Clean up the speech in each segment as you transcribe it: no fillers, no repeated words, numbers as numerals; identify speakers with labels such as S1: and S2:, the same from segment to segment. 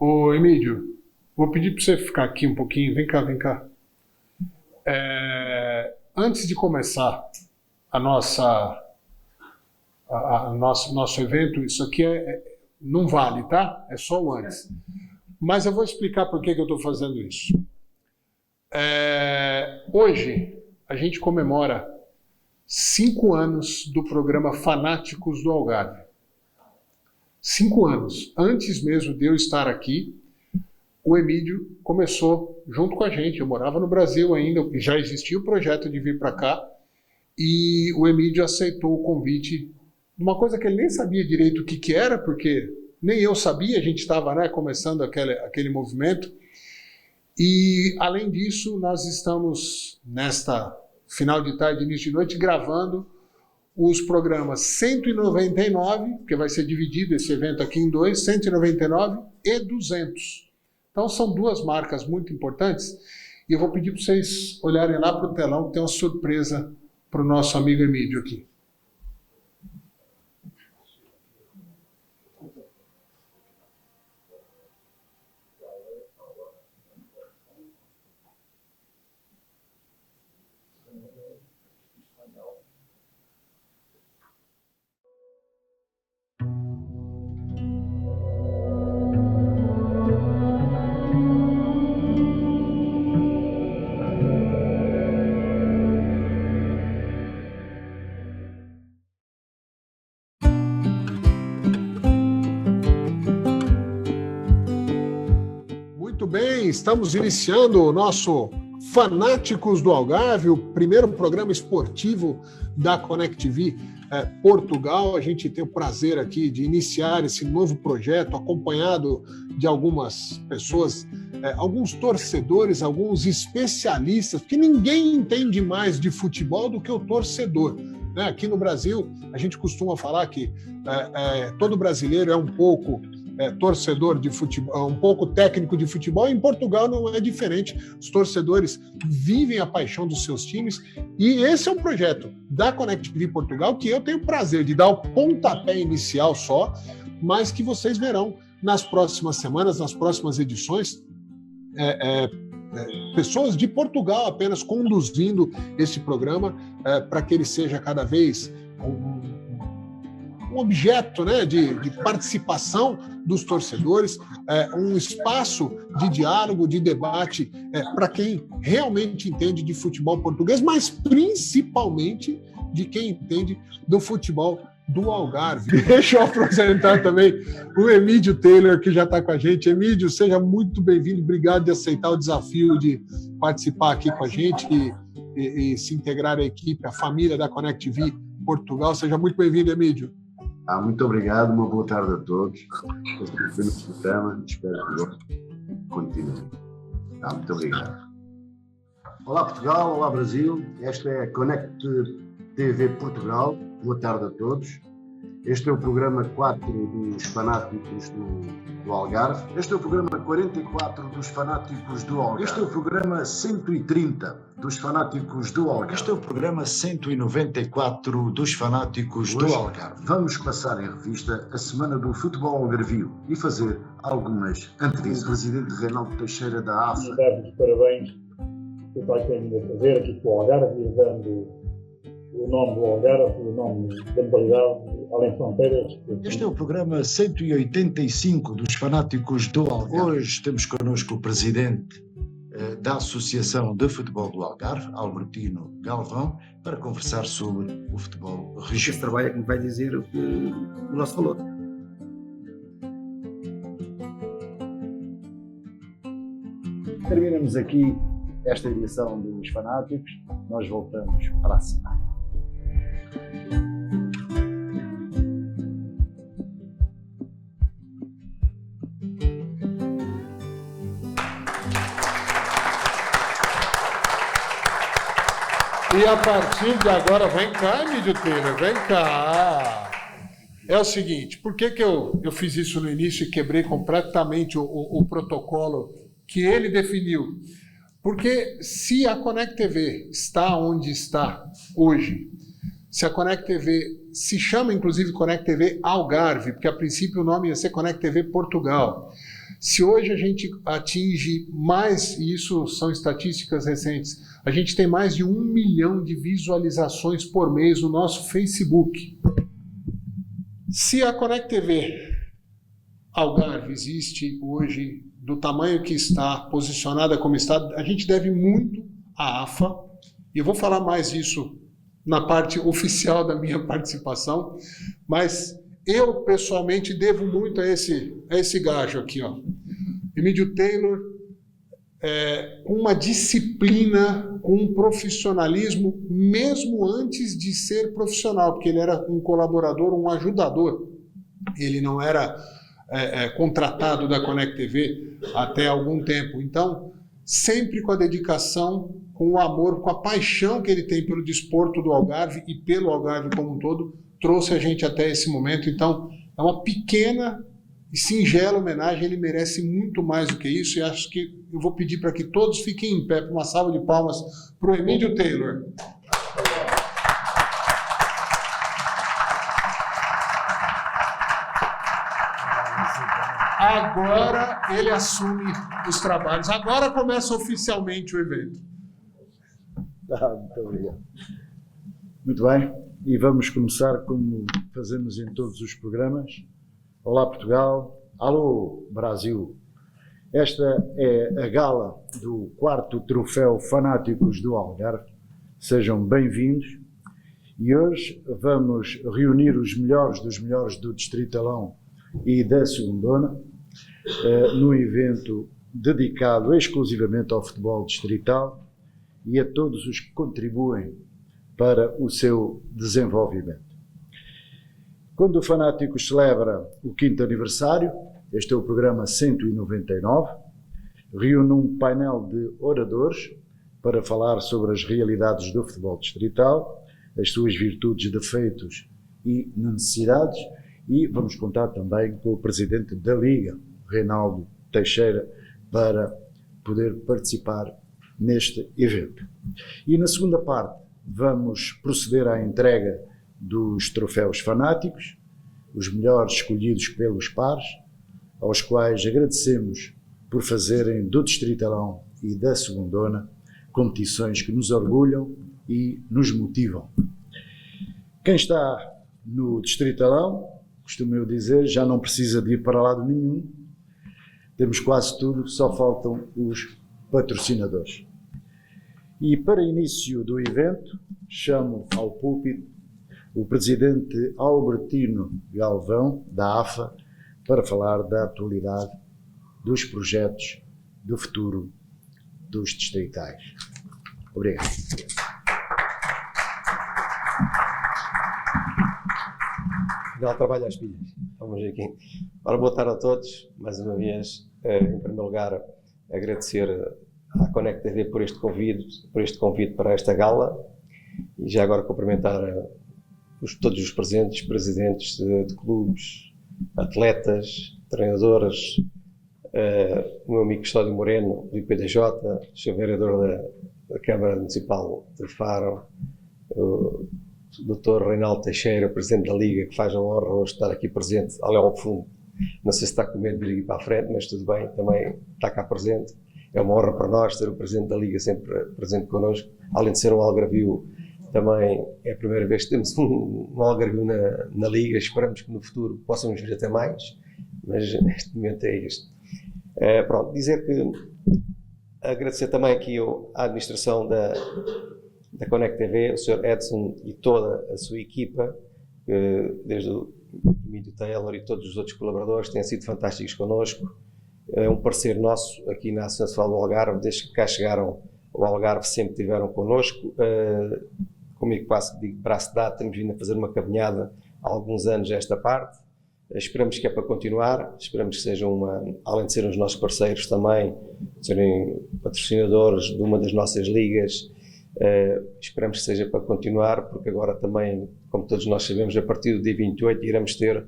S1: Ô, Emílio, vou pedir para você ficar aqui um pouquinho. Vem cá, vem cá. Antes de começar nosso evento, isso aqui não vale, tá? É só o antes. Mas eu vou explicar por que eu estou fazendo isso. Hoje, a gente comemora 5 anos do programa Fanáticos do Algarve. 5 anos. Antes mesmo de eu estar aqui, o Emílio começou junto com a gente. Eu morava no Brasil ainda, já existia o projeto de vir para cá, e o Emílio aceitou o convite, uma coisa que ele nem sabia direito o que era, porque nem eu sabia, a gente estava começando aquele movimento. E, além disso, nós estamos, nesta final de tarde, início de noite, gravando os programas 199, porque vai ser dividido esse evento aqui em 2, 199 e 200. Então, são 2 marcas muito importantes. E eu vou pedir para vocês olharem lá para o telão, que tem uma surpresa para o nosso amigo Emílio aqui. Muito bem, estamos iniciando o nosso Fanáticos do Algarve, o primeiro programa esportivo da Connect TV Portugal. A gente tem o prazer aqui de iniciar esse novo projeto, acompanhado de algumas pessoas, alguns torcedores, alguns especialistas, porque ninguém entende mais de futebol do que o torcedor. Aqui no Brasil, a gente costuma falar que todo brasileiro é um pouco torcedor de futebol, um pouco técnico de futebol. Em Portugal não é diferente. Os torcedores vivem a paixão dos seus times, e esse é um projeto da Connect TV Portugal que eu tenho o prazer de dar o pontapé inicial só, mas que vocês verão nas próximas semanas, nas próximas edições, pessoas de Portugal apenas conduzindo esse programa, para que ele seja cada vez um objeto de participação dos torcedores, um espaço de diálogo, de debate, para quem realmente entende de futebol português, mas principalmente de quem entende do futebol do Algarve. Deixa eu apresentar também o Emílio Taylor, que já está com a gente. Emílio, seja muito bem-vindo, obrigado de aceitar o desafio de participar aqui com a gente e se integrar à equipe, à família da Connect TV Portugal. Seja muito bem-vindo, Emílio.
S2: Muito obrigado, uma boa tarde a todos. Este foi o programa, espero que continue. Muito obrigado. Olá Portugal, olá Brasil, esta é a Connect TV Portugal, boa tarde a todos. Este é o programa 4 dos Fanáticos do Algarve. Este é o programa 44 dos Fanáticos do Algarve. Este é o programa 130 dos Fanáticos do Algarve. Este é o programa 194 dos Fanáticos do Algarve. Vamos passar em revista a Semana do Futebol Algarvio e fazer algumas antevisões. O presidente Reinaldo Teixeira da AFA.
S3: Dar os parabéns que vai ter vindo a fazer aqui com o Algarve, dando o nome do Algarve, o nome da modalidade além fronteiras.
S2: Este é o programa 185 dos Fanáticos do Algarve. Hoje temos connosco o presidente da Associação de Futebol do Algarve, Albertino Galvão, para conversar sobre o futebol regional.
S4: Esse trabalho é que me vai dizer o nosso valor.
S5: Terminamos aqui esta edição dos Fanáticos. Nós voltamos para a semana.
S1: E a partir de agora, vem cá, Emílio Taylor, vem cá. É o seguinte, por que eu fiz isso no início e quebrei completamente o protocolo que ele definiu? Porque se a Connect TV está onde está hoje, se a Connect TV se chama inclusive Connect TV Algarve, porque a princípio o nome ia ser Connect TV Portugal, Se hoje a gente atinge mais, e isso são estatísticas recentes, a gente tem mais de 1 milhão de visualizações por mês no nosso Facebook. Se a Connect TV Algarve existe hoje do tamanho que está, posicionada como está, a gente deve muito à AFA, e eu vou falar mais disso na parte oficial da minha participação, mas eu pessoalmente devo muito a esse gajo aqui, ó. Emílio Taylor, uma disciplina, um profissionalismo, mesmo antes de ser profissional, porque ele era um colaborador, um ajudador. Ele não era contratado da Connect TV até algum tempo. Então, sempre com a dedicação, com o amor, com a paixão que ele tem pelo desporto do Algarve e pelo Algarve como um todo, trouxe a gente até esse momento. Então, é uma pequena e singela homenagem, ele merece muito mais do que isso, e acho que eu vou pedir para que todos fiquem em pé, para uma salva de palmas para o Emílio Taylor. Agora ele assume os trabalhos, agora começa oficialmente o evento.
S2: Muito obrigado.
S5: Muito bem, e vamos começar como fazemos em todos os programas. Olá Portugal, alô Brasil. Esta é a gala do 4º Troféu Fanáticos do Algarve. Sejam bem-vindos. E hoje vamos reunir os melhores dos melhores do Distritalão e da Segundona, num evento dedicado exclusivamente ao futebol distrital e a todos os que contribuem para o seu desenvolvimento. Quando o Fanáticos celebra o 5º aniversário, este é o programa 199, reúne um painel de oradores para falar sobre as realidades do futebol distrital, as suas virtudes, defeitos e necessidades, e vamos contar também com o presidente da Liga, Reinaldo Teixeira, para poder participar neste evento. E na segunda parte vamos proceder à entrega dos troféus fanáticos, os melhores escolhidos pelos pares, aos quais agradecemos por fazerem do Distritalão e da Segundona competições que nos orgulham e nos motivam. Quem está no Distritalão, costumo eu dizer, já não precisa de ir para lado nenhum, temos quase tudo, só faltam os patrocinadores. E para início do evento, chamo ao púlpito o presidente Albertino Galvão, da AFA, para falar da atualidade dos projetos do futuro dos distritais. Obrigado.
S6: Dá trabalho às pilhas. Vamos aqui. Ora, boa tarde a todos. Mais uma vez, em primeiro lugar, agradecer à Connect TV por este convite para esta gala, e já agora cumprimentar todos os presentes, presidentes de clubes, atletas, treinadores, o meu amigo Custódio Moreno, do IPDJ, sou vereador da Câmara Municipal de Faro, o Dr. Reinaldo Teixeira, presidente da Liga, que faz a honra hoje de estar aqui presente, ali ao fundo. Não sei se está com medo de vir aqui para a frente, mas tudo bem, também está cá presente. É uma honra para nós ter o presidente da Liga sempre presente connosco. Além de ser um algarvio, também é a primeira vez que temos um algarvio na Liga. Esperamos que no futuro possamos vir até mais, mas neste momento é este. Pronto, dizer que agradecer também aqui à administração da Connect TV, o Sr. Edson e toda a sua equipa, desde o Emílio Taylor e todos os outros colaboradores, têm sido fantásticos connosco. É um parceiro nosso aqui na Associação Nacional do Algarve, desde que cá chegaram ao Algarve sempre estiveram connosco. Comigo quase digo braço dado, temos vindo a fazer uma caminhada há alguns anos a esta parte. Esperamos que é para continuar, esperamos que sejam além de serem os nossos parceiros também, serem patrocinadores de uma das nossas ligas. Esperamos que seja para continuar, porque agora também, como todos nós sabemos, a partir do dia 28 iremos ter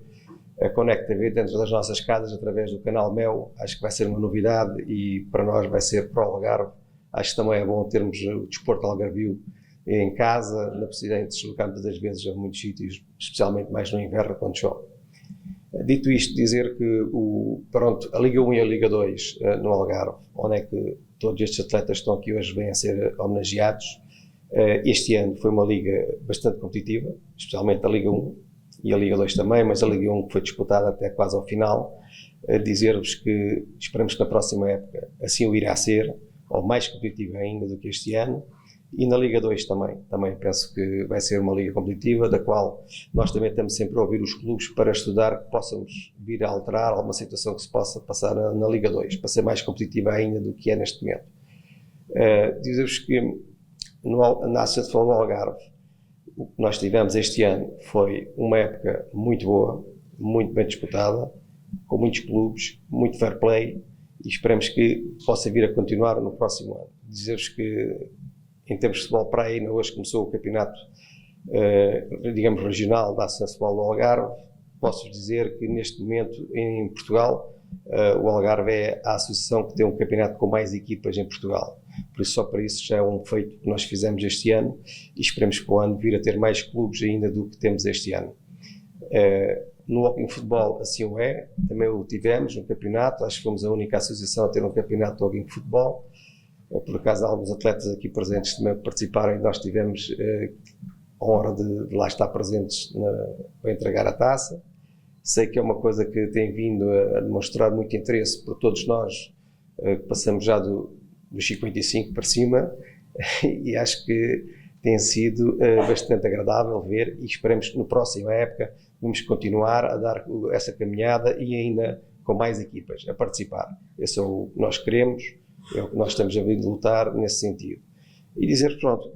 S6: a Connect TV dentro das nossas casas através do canal Mel. Acho que vai ser uma novidade e para nós vai ser para o Algarve. Acho que também é bom termos o desporto algarvio em casa, na possibilidade de deslocar muitas vezes a muitos sítios, especialmente mais no inverno quando chove. Dito isto, dizer que pronto, a Liga 1 e a Liga 2 no Algarve, onde é que todos estes atletas estão aqui hoje vêm a ser homenageados, este ano foi uma liga bastante competitiva, especialmente a Liga 1 e a Liga 2 também, mas a Liga 1 foi disputada até quase ao final. Dizer-vos que esperamos que na próxima época assim o irá ser, ou mais competitiva ainda do que este ano, e na Liga 2 também penso que vai ser uma liga competitiva, da qual nós também estamos sempre a ouvir os clubes para estudar que possamos vir a alterar alguma situação que se possa passar na Liga 2, para ser mais competitiva ainda do que é neste momento. Dizer-vos que na Associação de Futebol do Algarve, o que nós tivemos este ano foi uma época muito boa, muito bem disputada, com muitos clubes, muito fair play, e esperamos que possa vir a continuar no próximo ano. Dizer-vos que, em termos de futebol praia, ainda hoje começou o campeonato, digamos, regional da Associação de Futebol do Algarve. Posso-vos dizer que, neste momento, em Portugal, o Algarve é a associação que tem um campeonato com mais equipas em Portugal. Por isso, só para isso já é um feito que nós fizemos este ano e esperemos para o ano vir a ter mais clubes ainda do que temos este ano. No Walking Futebol assim o é, também o tivemos no campeonato, acho que fomos a única associação a ter um campeonato de Walking Futebol. Por acaso, alguns atletas aqui presentes também participaram e nós tivemos a honra de lá estar presentes para entregar a taça. Sei que é uma coisa que tem vindo a demonstrar muito interesse por todos nós, que passamos já dos 55 para cima, e acho que tem sido bastante agradável ver, e esperamos que na próxima época vamos continuar a dar essa caminhada e ainda com mais equipas a participar. Esse é o que nós queremos, é o que nós estamos a vir de lutar nesse sentido. E dizer que, pronto,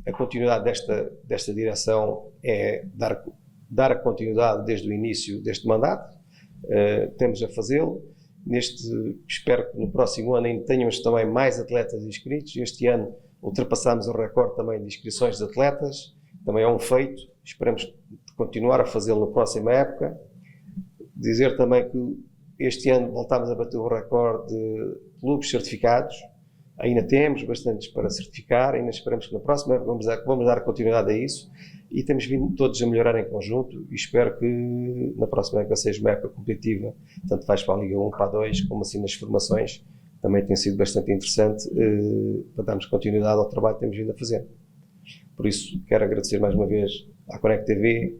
S6: a continuidade desta direção é dar a continuidade desde o início deste mandato, temos a fazê-lo. Espero que no próximo ano ainda tenhamos também mais atletas inscritos. Este ano ultrapassámos o recorde também de inscrições de atletas, também é um feito, esperamos continuar a fazê-lo na próxima época. Dizer também que este ano voltámos a bater o recorde de clubes certificados, ainda temos bastantes para certificar, ainda esperamos que na próxima época vamos dar continuidade a isso, e temos vindo todos a melhorar em conjunto, e espero que na próxima época seja uma época competitiva, tanto faz para a Liga 1, para a 2, como assim nas formações, também tem sido bastante interessante para darmos continuidade ao trabalho que temos vindo a fazer. Por isso, quero agradecer mais uma vez à Connect TV,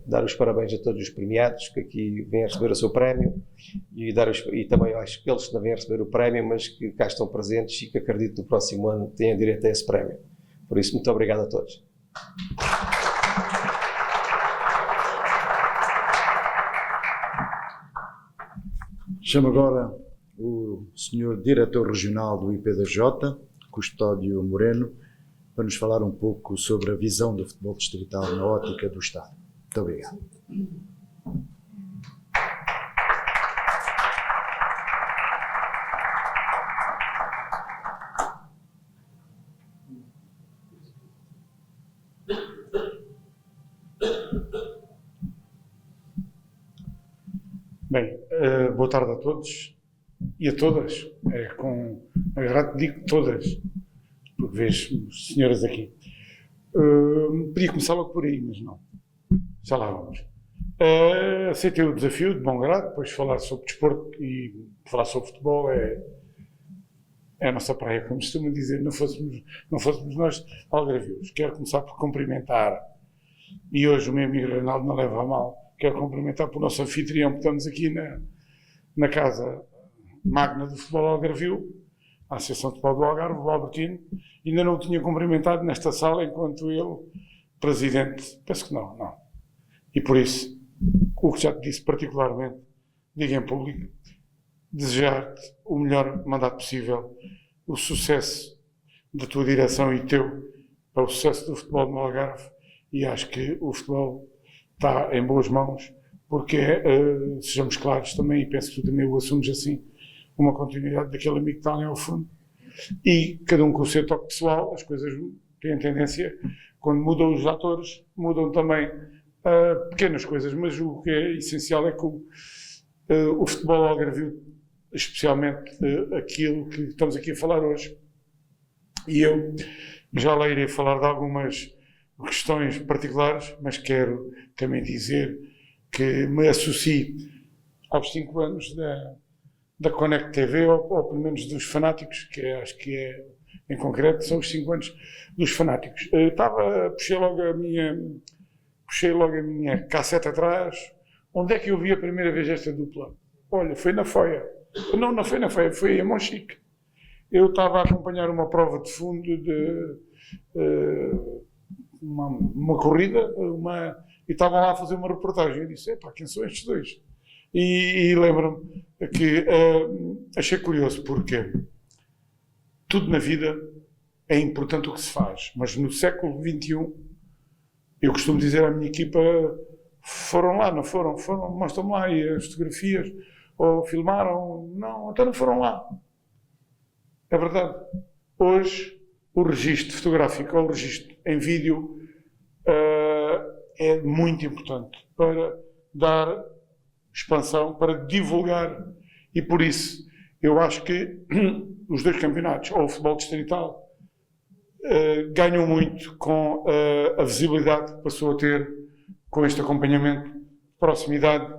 S6: dar os parabéns a todos os premiados que aqui vêm a receber o seu prémio, e também acho que eles que não vêm a receber o prémio, mas que cá estão presentes e que acredito que no próximo ano tenham direito a esse prémio. Por isso, muito obrigado a todos.
S5: Chamo agora o Sr. Diretor Regional do IPDJ, Custódio Moreno, para nos falar um pouco sobre a visão do futebol distrital na ótica do Estado. Muito obrigado.
S7: Bem, boa tarde a todos e a todas. Com agrado que digo todas, porque vejo senhoras aqui. Podia começar logo por aí, mas não. Já lá vamos. Aceitei o desafio de bom grado, depois falar sobre desporto e falar sobre futebol é a nossa praia, como costumam dizer, não fôssemos nós algarvios. Quero começar por cumprimentar, e hoje o meu amigo Reinaldo não leva a mal, quero cumprimentar por nosso anfitrião, porque estamos aqui na casa magna do futebol algarvio, a Associação de Futebol do Algarve, o Albertino. Ainda não o tinha cumprimentado nesta sala, enquanto ele, presidente, penso que não. E por isso, o que já te disse particularmente, digo em público, desejar-te o melhor mandato possível, o sucesso da tua direção e teu para o sucesso do futebol no Algarve, e acho que o futebol está em boas mãos, porque sejamos claros também, e penso que tu também o assumes assim, uma continuidade daquele amigo que está ali ao fundo, e cada um com o seu toque pessoal. As coisas têm tendência, quando mudam os atores, mudam também pequenas coisas, mas o que é essencial é que o futebol algarvio, especialmente aquilo que estamos aqui a falar hoje, e eu já lá irei falar de algumas questões particulares, mas quero também dizer que me associe aos 5 anos da Connect TV, ou pelo menos dos Fanáticos, que acho que é, em concreto, são os 5 anos dos Fanáticos. Puxei logo a minha cassete atrás. Onde é que eu vi a primeira vez esta dupla? Olha, foi na Foia. Não foi na Foia, foi em Monchique. Eu estava a acompanhar uma prova de fundo de uma corrida, e estavam lá a fazer uma reportagem. Eu disse, quem são estes dois? E lembro-me que achei curioso, porque tudo na vida é importante o que se faz, mas no século XXI, eu costumo dizer à minha equipa, foram lá, não foram? Mostram-me lá e as fotografias, ou filmaram, não, até não foram lá. É verdade. Hoje, o registro fotográfico ou o registro em vídeo é muito importante para dar expansão, para divulgar, e por isso eu acho que os 2 campeonatos, ou o futebol distrital, ganham muito com a visibilidade que passou a ter com este acompanhamento de proximidade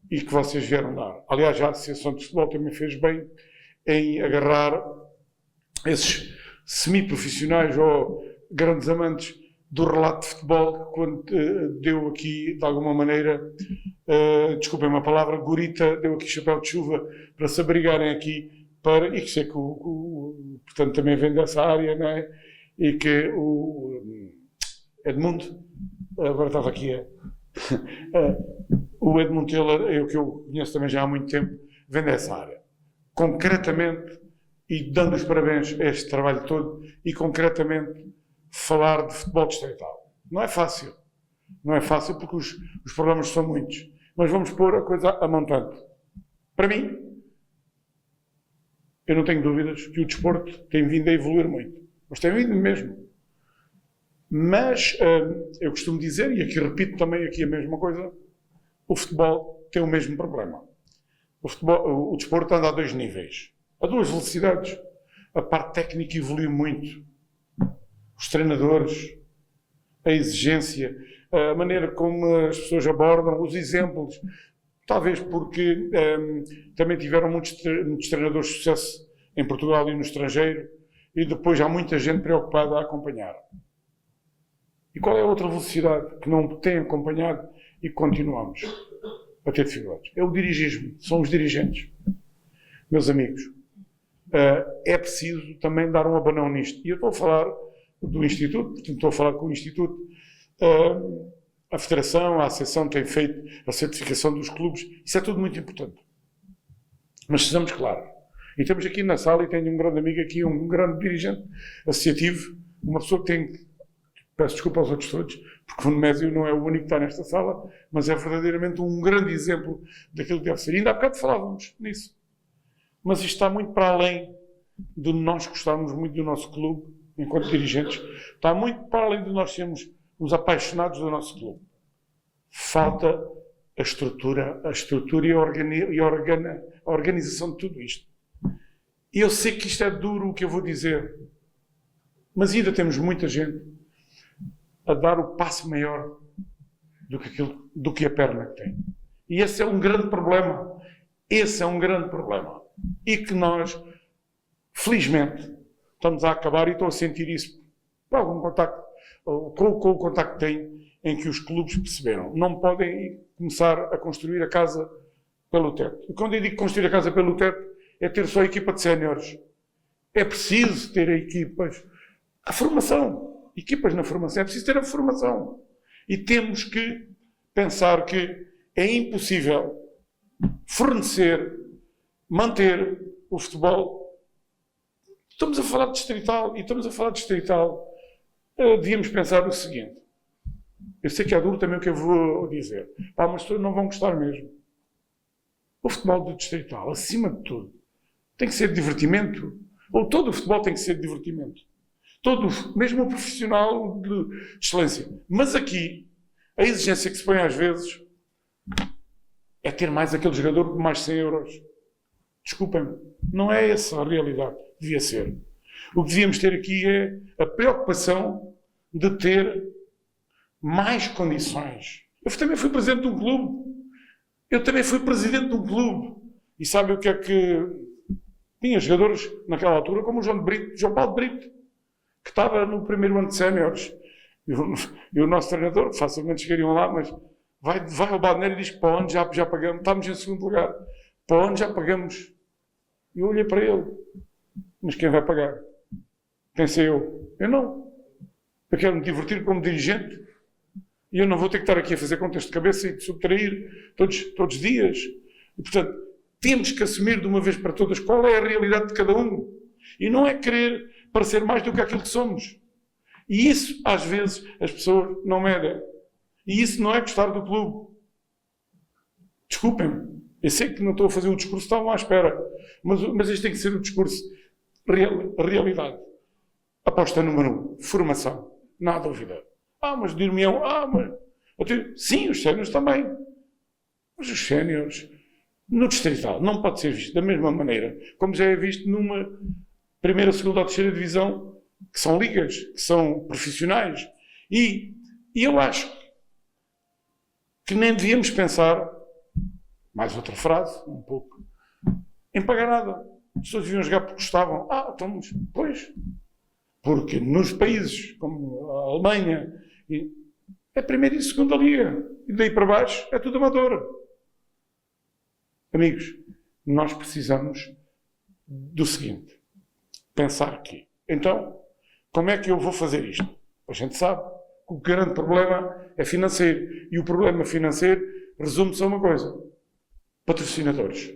S7: e que vocês vieram dar. Aliás, a Associação de Futebol também fez bem em agarrar esses semi-profissionais ou grandes amantes do relato de futebol, quando deu aqui, de alguma maneira, desculpem-me a palavra, Gurita, deu aqui chapéu de chuva para se abrigarem aqui, e que sei que portanto, também vem dessa área, não é? E que o Edmundo, agora estava aqui, o Edmundo Taylor, que eu conheço também já há muito tempo, vem dessa área. Concretamente, e dando os parabéns a este trabalho todo, e concretamente falar de futebol distrital. Não é fácil. Não é fácil porque os problemas são muitos. Mas vamos pôr a coisa a montante. Para mim, eu não tenho dúvidas que o desporto tem vindo a evoluir muito. Mas tem vindo mesmo. Mas eu costumo dizer, e aqui repito também aqui a mesma coisa, o futebol tem o mesmo problema. O desporto anda a 2 níveis. A 2 velocidades. A parte técnica evoluiu muito. Os treinadores, a exigência, a maneira como as pessoas abordam, os exemplos. Talvez porque também tiveram muitos treinadores de sucesso em Portugal e no estrangeiro, e depois há muita gente preocupada a acompanhar. E qual é a outra velocidade que não tem acompanhado e continuamos a ter dificuldades? É o dirigismo, são os dirigentes. Meus amigos, é preciso também dar um abanão nisto. E eu estou a falar do Instituto, portanto estou a falar com o Instituto, a Federação, a Associação tem feito a certificação dos clubes, isso é tudo muito importante. Mas sejamos claros, e temos aqui na sala, e tenho um grande amigo aqui, um grande dirigente associativo, uma pessoa que tem, peço desculpa aos outros todos, porque o Nemésio não é o único que está nesta sala, mas é verdadeiramente um grande exemplo daquilo que deve ser. E ainda há bocado falávamos nisso. Mas isto está muito para além de nós gostarmos muito do nosso clube, enquanto dirigentes, está muito para além de nós sermos os apaixonados do nosso clube. Falta a estrutura e a organização de tudo isto. E eu sei que isto é duro o que eu vou dizer, mas ainda temos muita gente a dar o passo maior do que a perna que tem. E esse é um grande problema. Esse é um grande problema. E que nós, felizmente, estamos a acabar, e estou a sentir isso por algum contacto, com o contacto que tenho, em que os clubes perceberam. Não podem começar a construir a casa pelo teto. E quando eu digo construir a casa pelo teto, é ter só a equipa de séniores. É preciso ter equipas. A formação. Equipas na formação. É preciso ter a formação. E temos que pensar que é impossível fornecer, manter o futebol. Estamos a falar de distrital, e estamos a falar de distrital. Devíamos pensar o seguinte. Eu sei que é duro também o que eu vou dizer. Mas as pessoas não vão gostar mesmo. O futebol do distrital, acima de tudo, tem que ser divertimento. Ou todo o futebol tem que ser divertimento. Mesmo o profissional de excelência. Mas aqui, a exigência que se põe às vezes é ter mais aquele jogador de mais 100 euros. Desculpem-me, não é essa a realidade. Devia ser. O que devíamos ter aqui é a preocupação de ter mais condições. Eu também fui presidente de um clube Eu também fui presidente de um clube. E sabe o que é que... Tinha jogadores naquela altura, como o João Paulo de Brito, que estava no primeiro ano de séniores. E o nosso treinador, facilmente chegariam lá, mas vai ao balneário e diz que para onde já pagamos. Estamos em segundo lugar. Para onde já pagamos? E eu olhei para ele. Mas quem vai pagar? Pensei eu. Eu não. Eu quero me divertir como dirigente. E eu não vou ter que estar aqui a fazer contas de cabeça e de subtrair todos os dias. E, portanto, temos que assumir de uma vez para todas qual é a realidade de cada um. E não é querer parecer mais do que aquilo que somos. E isso, às vezes, as pessoas não medem. E isso não é gostar do clube. Desculpem-me. Eu sei que não estou a fazer o discurso, estavam à espera. Mas este tem que ser o discurso. Realidade. Aposta número 1. Formação. Não há dúvida. Mas dir-me-ão. Sim, os séniores também. Mas os séniores, no distrital, não pode ser visto da mesma maneira como já é visto numa primeira, segunda ou terceira divisão, que são ligas, que são profissionais. E eu acho que nem devíamos pensar, mais outra frase, um pouco, em pagar nada. As pessoas deviam jogar porque gostavam. Pois. Porque nos países como a Alemanha, é primeira e segunda liga. E daí para baixo é tudo amador. Amigos, nós precisamos do seguinte. Pensar aqui. Então, como é que eu vou fazer isto? A gente sabe que o grande problema é financeiro. E o problema financeiro resume-se a uma coisa. Patrocinadores.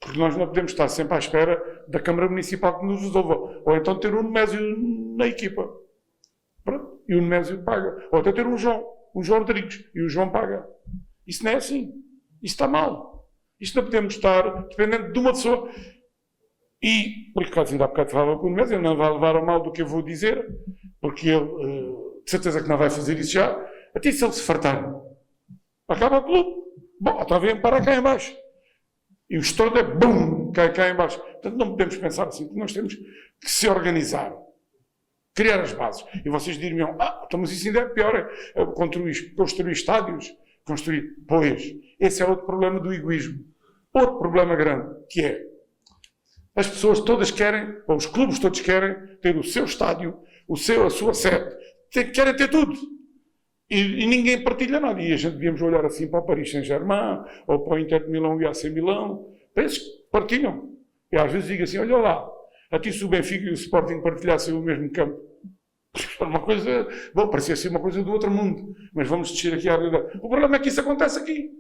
S7: Porque nós não podemos estar sempre à espera da Câmara Municipal que nos resolva. Ou então ter um Nemésio na equipa. Pronto. E o Nemésio paga. Ou até ter um João Rodrigues. E o João paga. Isso não é assim. Isso está mal. Isto não podemos estar dependendo de uma pessoa. E, por acaso ainda há bocado falava com o Nemésio, ele não vai levar a mal do que eu vou dizer, porque ele, de certeza que não vai fazer isso já. Até se ele se fartar, acaba o clube. Bom, então vem parar cá em baixo. E o estouro é bum, cai cá em baixo. Portanto, não podemos pensar assim. Nós temos que se organizar. Criar as bases. E vocês diriam, então, mas isso ainda é pior. É construir estádios. Pois, esse é outro problema do egoísmo. Outro problema grande, que é as pessoas todas querem, ou os clubes todos querem, ter o seu estádio, a sua sede. Querem ter tudo. E ninguém partilha nada. E a gente devíamos olhar assim para o Paris Saint-Germain, ou para o Inter de Milão e AC Milão. Para esses que partilham. E às vezes digo assim, olha lá, a ti se o Benfica e o Sporting partilhassem o mesmo campo. Uma coisa, parecia ser uma coisa do outro mundo. Mas vamos descer aqui à realidade. O problema é que isso acontece aqui.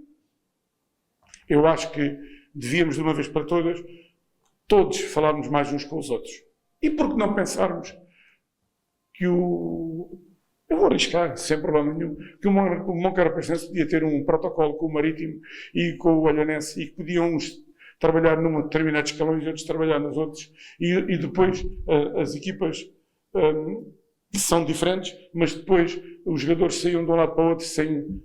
S7: Eu acho que devíamos, de uma vez para todos falarmos mais uns com os outros. E por que não pensarmos que eu vou arriscar, sem problema nenhum, que o Moncarapachense podia ter um protocolo com o Marítimo e com o Olhanense e que podiam uns trabalhar num determinado escalão e outros trabalhar nos outros. E depois as equipas são diferentes, mas depois os jogadores saíam de um lado para o outro sem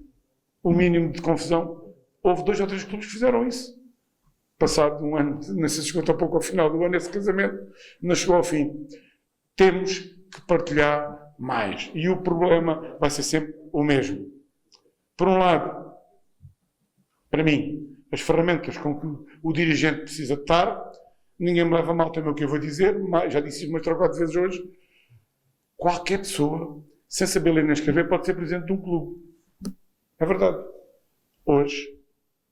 S7: o mínimo de confusão. Houve 2 ou 3 clubes que fizeram isso. Passado um ano, não sei se chegou tão pouco ao final do ano, esse casamento não chegou ao fim. Temos que partilhar mais. E o problema vai ser sempre o mesmo. Por um lado, para mim, as ferramentas com que o dirigente precisa estar, ninguém me leva a mal também o que eu vou dizer, mas já disse umas 3 ou 4 vezes hoje, qualquer pessoa, sem saber ler nem escrever, pode ser presidente de um clube. É verdade. Hoje,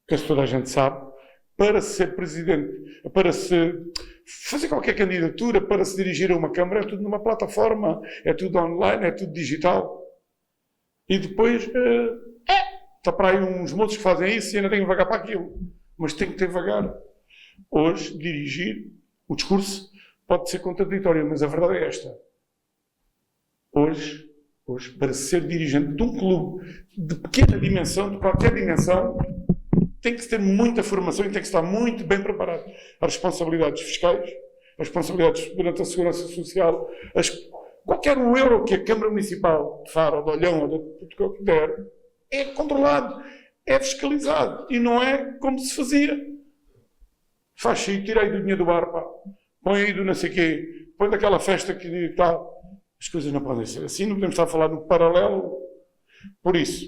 S7: que toda a gente sabe, para ser presidente, para se fazer qualquer candidatura, para se dirigir a uma Câmara, é tudo numa plataforma, é tudo online, é tudo digital. E depois, está para aí uns moços que fazem isso e ainda têm que vagar para aquilo. Mas tem que ter vagar. Hoje, dirigir, o discurso pode ser contraditório, mas a verdade é esta. Hoje, para ser dirigente de um clube de pequena dimensão, de qualquer dimensão, tem que ter muita formação e tem que estar muito bem preparado. As responsabilidades fiscais, as responsabilidades perante a segurança social, qualquer euro que a Câmara Municipal de Faro, ou de Olhão, ou de que der, é controlado, é fiscalizado. E não é como se fazia. Faz aí, tira aí do dinheiro do bar, pá. Põe aí do não sei quê, põe daquela festa que tal. As coisas não podem ser assim, não podemos estar a falar no paralelo. Por isso,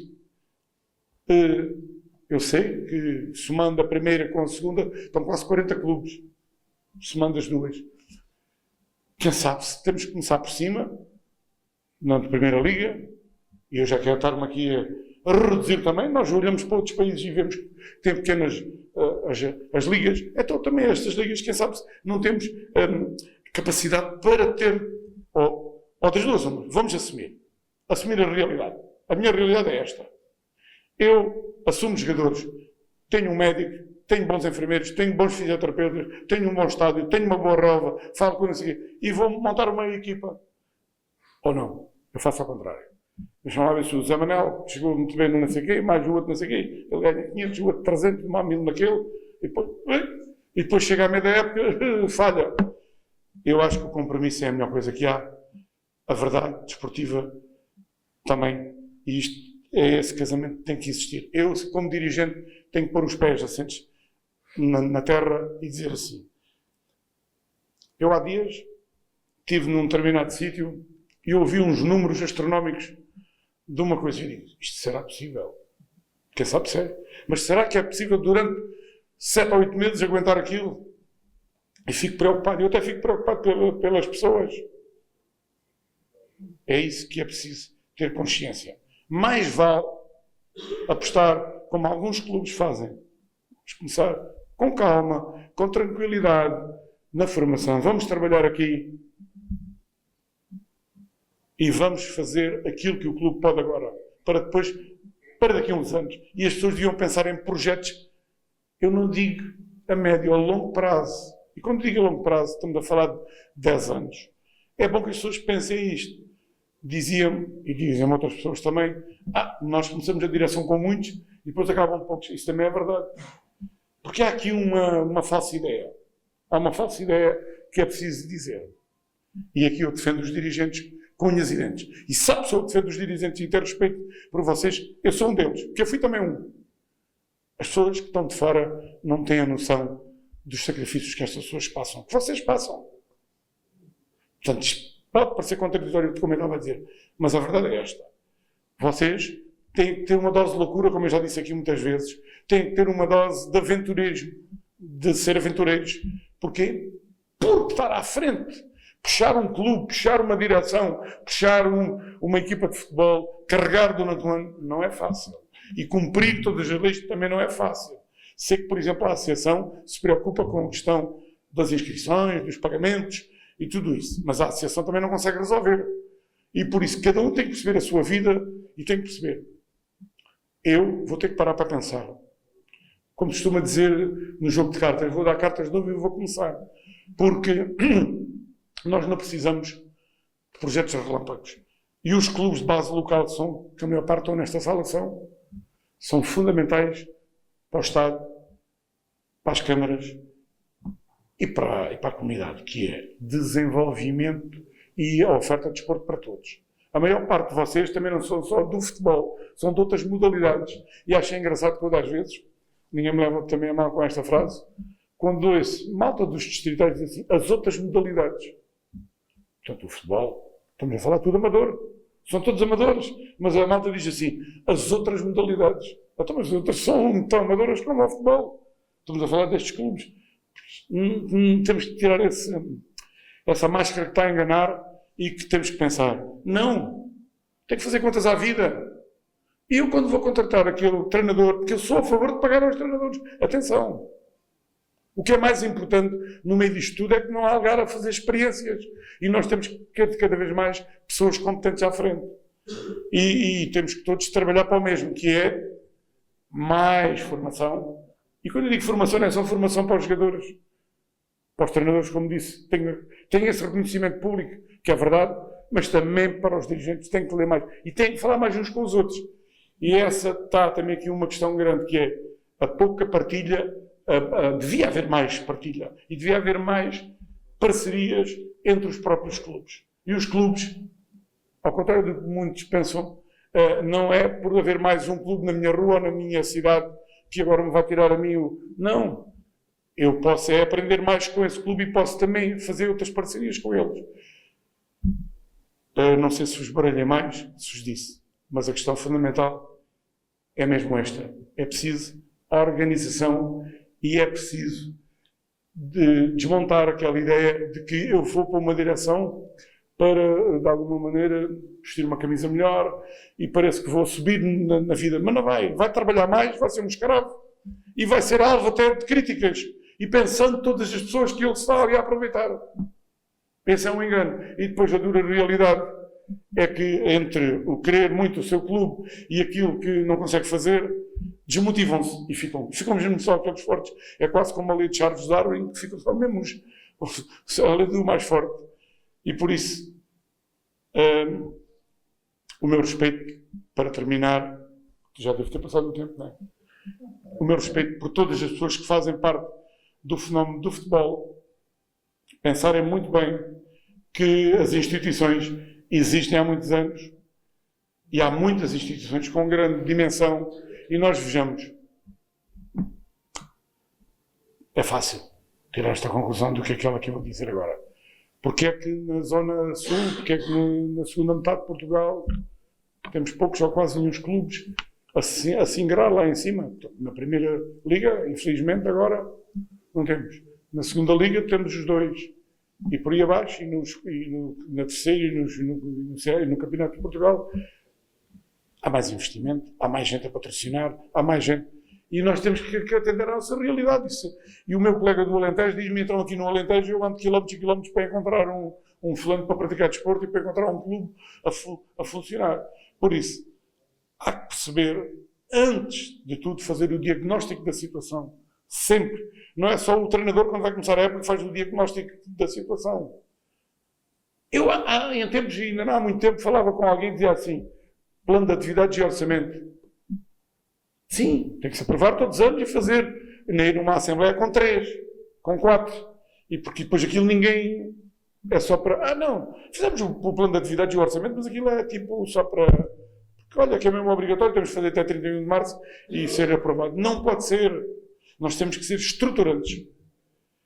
S7: Eu sei que, somando a primeira com a segunda, estão quase 40 clubes, somando as duas. Quem sabe, se temos que começar por cima, na primeira liga, e eu já quero estar-me aqui a reduzir também. Nós olhamos para outros países e vemos que tem pequenas as ligas. Então também estas ligas, quem sabe, não temos capacidade para ter, ou das duas, vamos assumir a realidade. A minha realidade é esta. Eu assumo jogadores, tenho um médico, tenho bons enfermeiros, tenho bons fisioterapeutas, tenho um bom estádio, tenho uma boa relva, falo com não sei o quê, e vou montar uma equipa. Ou não? Eu faço ao contrário. Deixa-me lá ver se o Zé Manel chegou muito bem no não sei o quê, mais o outro não sei o quê, ele ganha 500, o outro 300, mais 1000 naquele, e depois chega à meia da época, falha. Eu acho que o compromisso é a melhor coisa que há. A verdade desportiva também. E isto é esse casamento que tem que existir. Eu, como dirigente, tenho que pôr os pés assentes na terra e dizer assim. Eu há dias estive num determinado sítio e ouvi uns números astronómicos de uma coisa e digo, isto será possível? Quem sabe se é. Mas será que é possível durante 7 ou 8 meses aguentar aquilo? E fico preocupado. Eu até fico preocupado pelas pessoas. É isso que é preciso ter consciência. Mais vale apostar, como alguns clubes fazem. Vamos começar com calma, com tranquilidade, na formação. Vamos trabalhar aqui e vamos fazer aquilo que o clube pode agora, para depois, para daqui a uns anos. E as pessoas deviam pensar em projetos, eu não digo a médio, a longo prazo. E quando digo a longo prazo, estamos a falar de 10 anos. É bom que as pessoas pensem isto. Diziam-me, e dizem outras pessoas também, nós começamos a direção com muitos e depois acabam poucos. Isso também é verdade. Porque há aqui uma falsa ideia. Há uma falsa ideia que é preciso dizer. E aqui eu defendo os dirigentes com unhas e dentes. E sabe se eu defendo os dirigentes e ter respeito por vocês, eu sou um deles. Porque eu fui também um. As pessoas que estão de fora não têm a noção dos sacrifícios que estas pessoas passam. Que vocês passam. Portanto, isto pode parecer contraditório, como eu estava a dizer, mas a verdade é esta. Vocês têm que ter uma dose de loucura, como eu já disse aqui muitas vezes, têm que ter uma dose de aventureirismo, de ser aventureiros. Porquê? Por estar à frente. Puxar um clube, puxar uma direção, puxar uma equipa de futebol, carregar durante um ano, não é fácil. E cumprir todas as leis também não é fácil. Sei que, por exemplo, a Associação se preocupa com a questão das inscrições, dos pagamentos, e tudo isso. Mas a associação também não consegue resolver. E por isso cada um tem que perceber a sua vida e tem que perceber. Eu vou ter que parar para pensar. Como costuma dizer no jogo de cartas, vou dar cartas de novo e vou começar. Porque nós não precisamos de projetos relâmpagos. E os clubes de base local, que a maior parte estão nesta sala, são fundamentais para o Estado, para as câmaras, e para a comunidade, que é desenvolvimento e a oferta de desporto para todos. A maior parte de vocês também não são só do futebol, são de outras modalidades. E acho engraçado que, às vezes, ninguém me leva também a mal com esta frase, quando ouço malta dos distritais diz assim, as outras modalidades. Portanto, o futebol, estamos a falar tudo amador, são todos amadores, mas a malta diz assim, as outras modalidades. Então, mas as outras são tão amadoras como o futebol. Estamos a falar destes clubes. Temos que tirar essa máscara que está a enganar e que temos que pensar. Não! Tem que fazer contas à vida. E eu, quando vou contratar aquele treinador, porque eu sou a favor de pagar aos treinadores. Atenção! O que é mais importante no meio disto tudo é que não há lugar a fazer experiências. E nós temos que ter cada vez mais pessoas competentes à frente. E temos que todos trabalhar para o mesmo, que é mais formação. E quando eu digo formação, não é só formação para os jogadores, para os treinadores, como disse. Tem esse reconhecimento público, que é verdade, mas também para os dirigentes tem que ler mais. E tem que falar mais uns com os outros. E essa está também aqui uma questão grande, que é a pouca partilha. Devia haver mais partilha. E devia haver mais parcerias entre os próprios clubes. E os clubes, ao contrário do que muitos pensam, não é por haver mais um clube na minha rua ou na minha cidade que agora me vai tirar a mim o... Não. Eu posso aprender mais com esse clube e posso também fazer outras parcerias com eles. Não sei se vos baralhei mais, se vos disse, mas a questão fundamental é mesmo esta. É preciso a organização e é preciso desmontar aquela ideia de que eu vou para uma direção para, de alguma maneira, vestir uma camisa melhor e parece que vou subir na vida. Mas não vai trabalhar mais, vai ser um escravo e vai ser alvo até de críticas e pensando todas as pessoas que ele está ali a aproveitar. Esse é um engano. E depois a dura realidade é que entre o querer muito o seu clube e aquilo que não consegue fazer, desmotivam-se e ficam mesmo só aqueles fortes. É quase como a lei de Charles Darwin, que ficam só mesmo a lei do mais forte. E por isso, o meu respeito, para terminar, já deve ter passado o tempo, não é? O meu respeito por todas as pessoas que fazem parte do fenómeno do futebol, pensarem muito bem que as instituições existem há muitos anos e há muitas instituições com grande dimensão e nós vejamos. É fácil tirar esta conclusão do que é aquela que eu vou dizer agora. Porque é que na zona sul, porque é que na segunda metade de Portugal temos poucos ou quase nenhum clubes a se ingrar lá em cima. Na primeira liga, infelizmente, agora não temos. Na segunda liga temos os dois. E por aí abaixo, na terceira e no Campeonato de Portugal, há mais investimento, há mais gente a patrocinar, há mais gente. E nós temos que atender à nossa realidade. E o meu colega do Alentejo diz-me, então aqui no Alentejo eu ando quilómetros e quilómetros para encontrar um fulano para praticar desporto e para encontrar um clube a funcionar. Por isso, há que perceber, antes de tudo, fazer o diagnóstico da situação. Sempre. Não é só o treinador, quando vai começar a época, que faz o diagnóstico da situação. Eu, em tempos, ainda não há muito tempo, falava com alguém que dizia assim, plano de atividades e orçamento. Sim, tem que se aprovar todos os anos e fazer. Nem numa Assembleia com 3, com 4. E porque depois aquilo ninguém... É só para... não, fizemos o plano de atividades e o orçamento, mas aquilo é tipo só para... Porque olha, que é mesmo obrigatório, temos de fazer até 31 de março e ser aprovado. Não pode ser. Nós temos que ser estruturantes.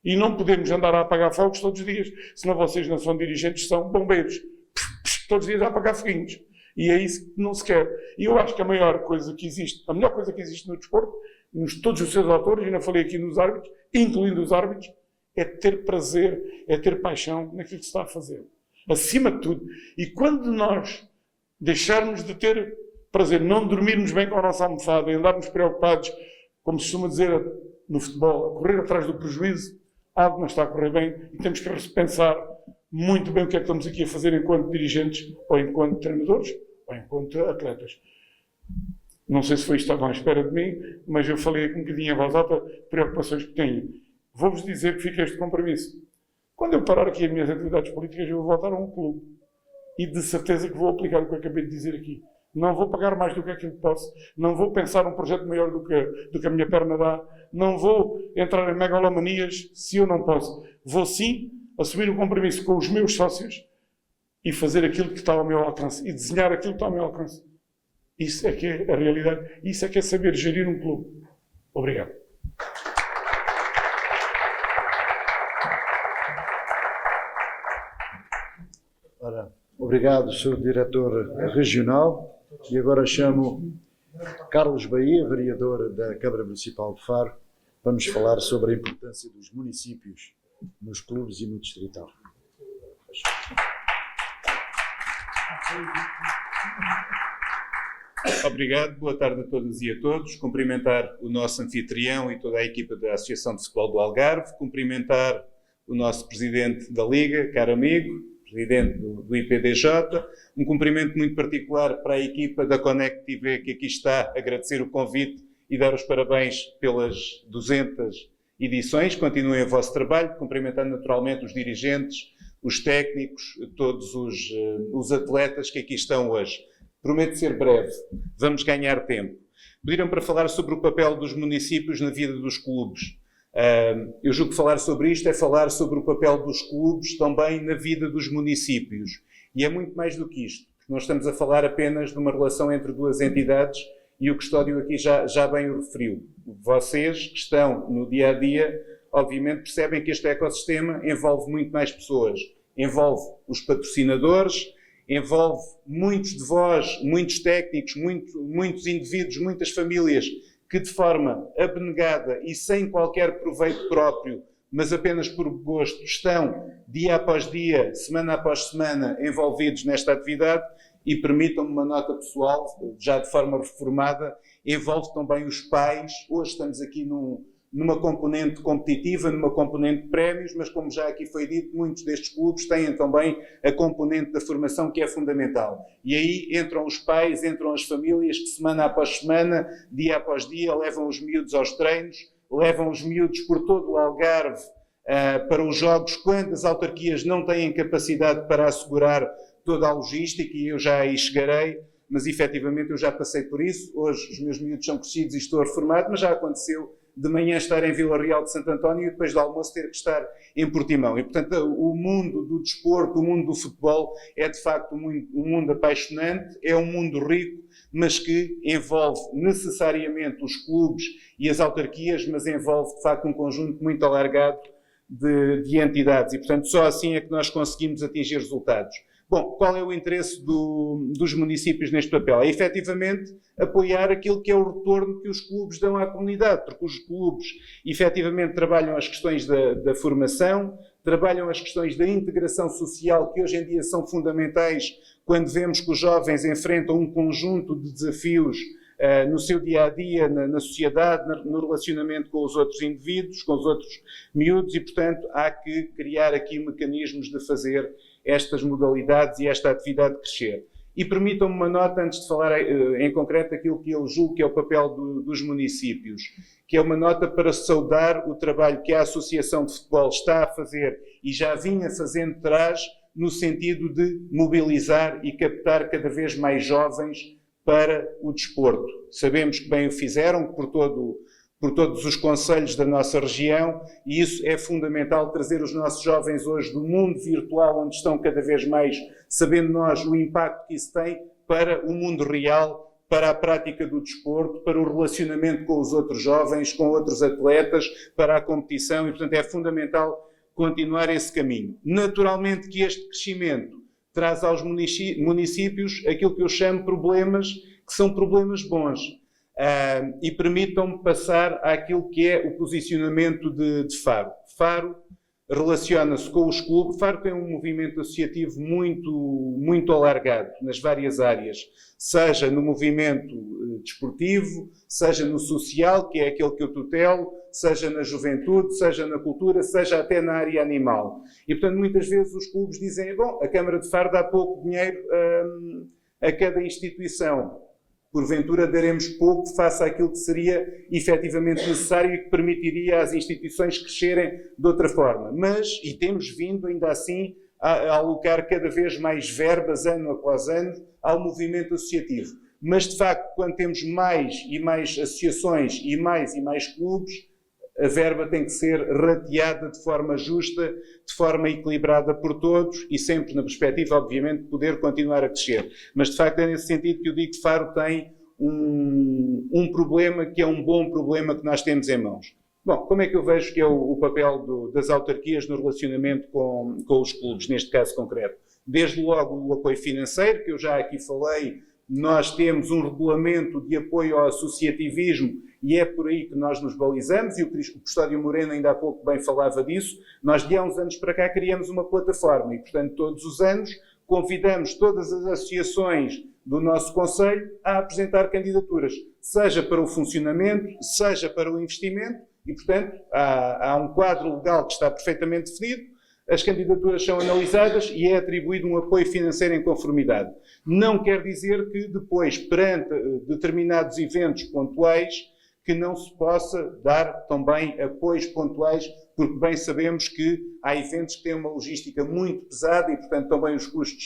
S7: E não podemos andar a apagar fogos todos os dias. Senão vocês não são dirigentes, são bombeiros. Todos os dias a apagar foguinhos. E é isso que não se quer. E eu acho que a melhor coisa que existe no desporto, todos os seus autores, ainda falei aqui nos árbitros, incluindo os árbitros, é ter prazer, é ter paixão naquilo que se está a fazer. Acima de tudo. E quando nós deixarmos de ter prazer, não dormirmos bem com a nossa almofada e andarmos preocupados, como se costuma dizer no futebol, a correr atrás do prejuízo, algo não está a correr bem e temos que repensar muito bem o que é que estamos aqui a fazer enquanto dirigentes, ou enquanto treinadores, ou enquanto atletas. Não sei se foi isto que estavam à espera de mim, mas eu falei aqui um bocadinho em voz alta, preocupações que tenho. Vou-vos dizer que fica este compromisso. Quando eu parar aqui as minhas atividades políticas, eu vou voltar a um clube. E de certeza que vou aplicar o que eu acabei de dizer aqui. Não vou pagar mais do que aquilo que posso. Não vou pensar um projeto maior do que a minha perna dá. Não vou entrar em megalomanias se eu não posso. Vou sim assumir um compromisso com os meus sócios e fazer aquilo que está ao meu alcance. E desenhar aquilo que está ao meu alcance. Isso é que é a realidade. Isso é que é saber gerir um clube. Obrigado.
S5: Ora, obrigado, Sr. Diretor Regional. E agora chamo Carlos Bahia, vereador da Câmara Municipal de Faro, para nos falar sobre a importância dos municípios nos clubes e no distrital.
S8: Obrigado, boa tarde a todas e a todos. Cumprimentar o nosso anfitrião e toda a equipa da Associação de Futebol do Algarve, cumprimentar o nosso presidente da Liga, caro amigo, presidente do IPDJ, um cumprimento muito particular para a equipa da Connect TV que aqui está, agradecer o convite e dar os parabéns pelas 200 edições, continuem o vosso trabalho, cumprimentando naturalmente os dirigentes, os técnicos, todos os atletas que aqui estão hoje. Prometo ser breve, vamos ganhar tempo. Pediram para falar sobre o papel dos municípios na vida dos clubes. Eu julgo que falar sobre isto é falar sobre o papel dos clubes também na vida dos municípios. E é muito mais do que isto. Nós estamos a falar apenas de uma relação entre duas entidades e o Custódio aqui já bem o referiu. Vocês que estão no dia-a-dia, obviamente percebem que este ecossistema envolve muito mais pessoas. Envolve os patrocinadores, envolve muitos de vós, muitos técnicos, muitos indivíduos, muitas famílias que de forma abnegada e sem qualquer proveito próprio, mas apenas por gosto, estão dia após dia, semana após semana, envolvidos nesta atividade. E permitam-me uma nota pessoal, já de forma reformada, envolve também os pais. Hoje estamos aqui numa componente competitiva, numa componente de prémios, mas como já aqui foi dito, muitos destes clubes têm também a componente da formação, que é fundamental. E aí entram os pais, entram as famílias que semana após semana, dia após dia, levam os miúdos aos treinos, levam os miúdos por todo o Algarve para os jogos, quando as autarquias não têm capacidade para assegurar toda a logística, e eu já aí chegarei, mas efetivamente eu já passei por isso. Hoje os meus miúdos são crescidos e estou reformado, mas já aconteceu de manhã estar em Vila Real de Santo António e depois do almoço ter que estar em Portimão. E, portanto, o mundo do desporto, o mundo do futebol é, de facto, um mundo apaixonante, é um mundo rico, mas que envolve necessariamente os clubes e as autarquias, mas envolve, de facto, um conjunto muito alargado de entidades. E, portanto, só assim é que nós conseguimos atingir resultados. Bom, qual é o interesse dos municípios neste papel? É efetivamente apoiar aquilo que é o retorno que os clubes dão à comunidade, porque os clubes efetivamente trabalham as questões da formação, trabalham as questões da integração social, que hoje em dia são fundamentais quando vemos que os jovens enfrentam um conjunto de desafios no seu dia-a-dia, na sociedade, no relacionamento com os outros indivíduos, com os outros miúdos, e, portanto, há que criar aqui mecanismos de fazer estas modalidades e esta atividade crescer. E permitam-me uma nota, antes de falar em concreto aquilo que eu julgo que é o papel dos municípios, que é uma nota para saudar o trabalho que a Associação de Futebol está a fazer e já vinha fazendo de trás, no sentido de mobilizar e captar cada vez mais jovens para o desporto. Sabemos que bem o fizeram por todos os concelhos da nossa região, e isso é fundamental, trazer os nossos jovens hoje do mundo virtual, onde estão cada vez mais, sabendo nós o impacto que isso tem, para o mundo real, para a prática do desporto, para o relacionamento com os outros jovens, com outros atletas, para a competição, e portanto é fundamental continuar esse caminho. Naturalmente que este crescimento traz aos municípios aquilo que eu chamo problemas, que são problemas bons. E permitam-me passar àquilo que é o posicionamento de Faro. Faro relaciona-se com os clubes. Faro tem um movimento associativo muito alargado nas várias áreas, seja no movimento desportivo, seja no social, que é aquele que eu tutelo, seja na juventude, seja na cultura, seja até na área animal. E, portanto, muitas vezes os clubes dizem, bom, a Câmara de Faro dá pouco dinheiro a cada instituição. Porventura daremos pouco face àquilo que seria efetivamente necessário e que permitiria às instituições crescerem de outra forma. Mas, e temos vindo ainda assim a alocar cada vez mais verbas, ano após ano, ao movimento associativo. Mas, de facto, quando temos mais e mais associações e mais clubes, a verba tem que ser rateada de forma justa, de forma equilibrada por todos e sempre na perspectiva, obviamente, de poder continuar a crescer. Mas, de facto, é nesse sentido que eu digo que Faro tem um problema que é um bom problema que nós temos em mãos. Bom, como é que eu vejo que é o papel das autarquias no relacionamento com os clubes, neste caso concreto? Desde logo o apoio financeiro, que eu já aqui falei, nós temos um regulamento de apoio ao associativismo e é por aí que nós nos balizamos, e o Custódio Moreno ainda há pouco bem falava disso. Nós de há uns anos para cá criamos uma plataforma e, portanto, todos os anos convidamos todas as associações do nosso concelho a apresentar candidaturas, seja para o funcionamento, seja para o investimento, e, portanto, há um quadro legal que está perfeitamente definido. As candidaturas são analisadas e é atribuído um apoio financeiro em conformidade. Não quer dizer que depois, perante determinados eventos pontuais, que não se possa dar também apoios pontuais, porque bem sabemos que há eventos que têm uma logística muito pesada e, portanto, também os custos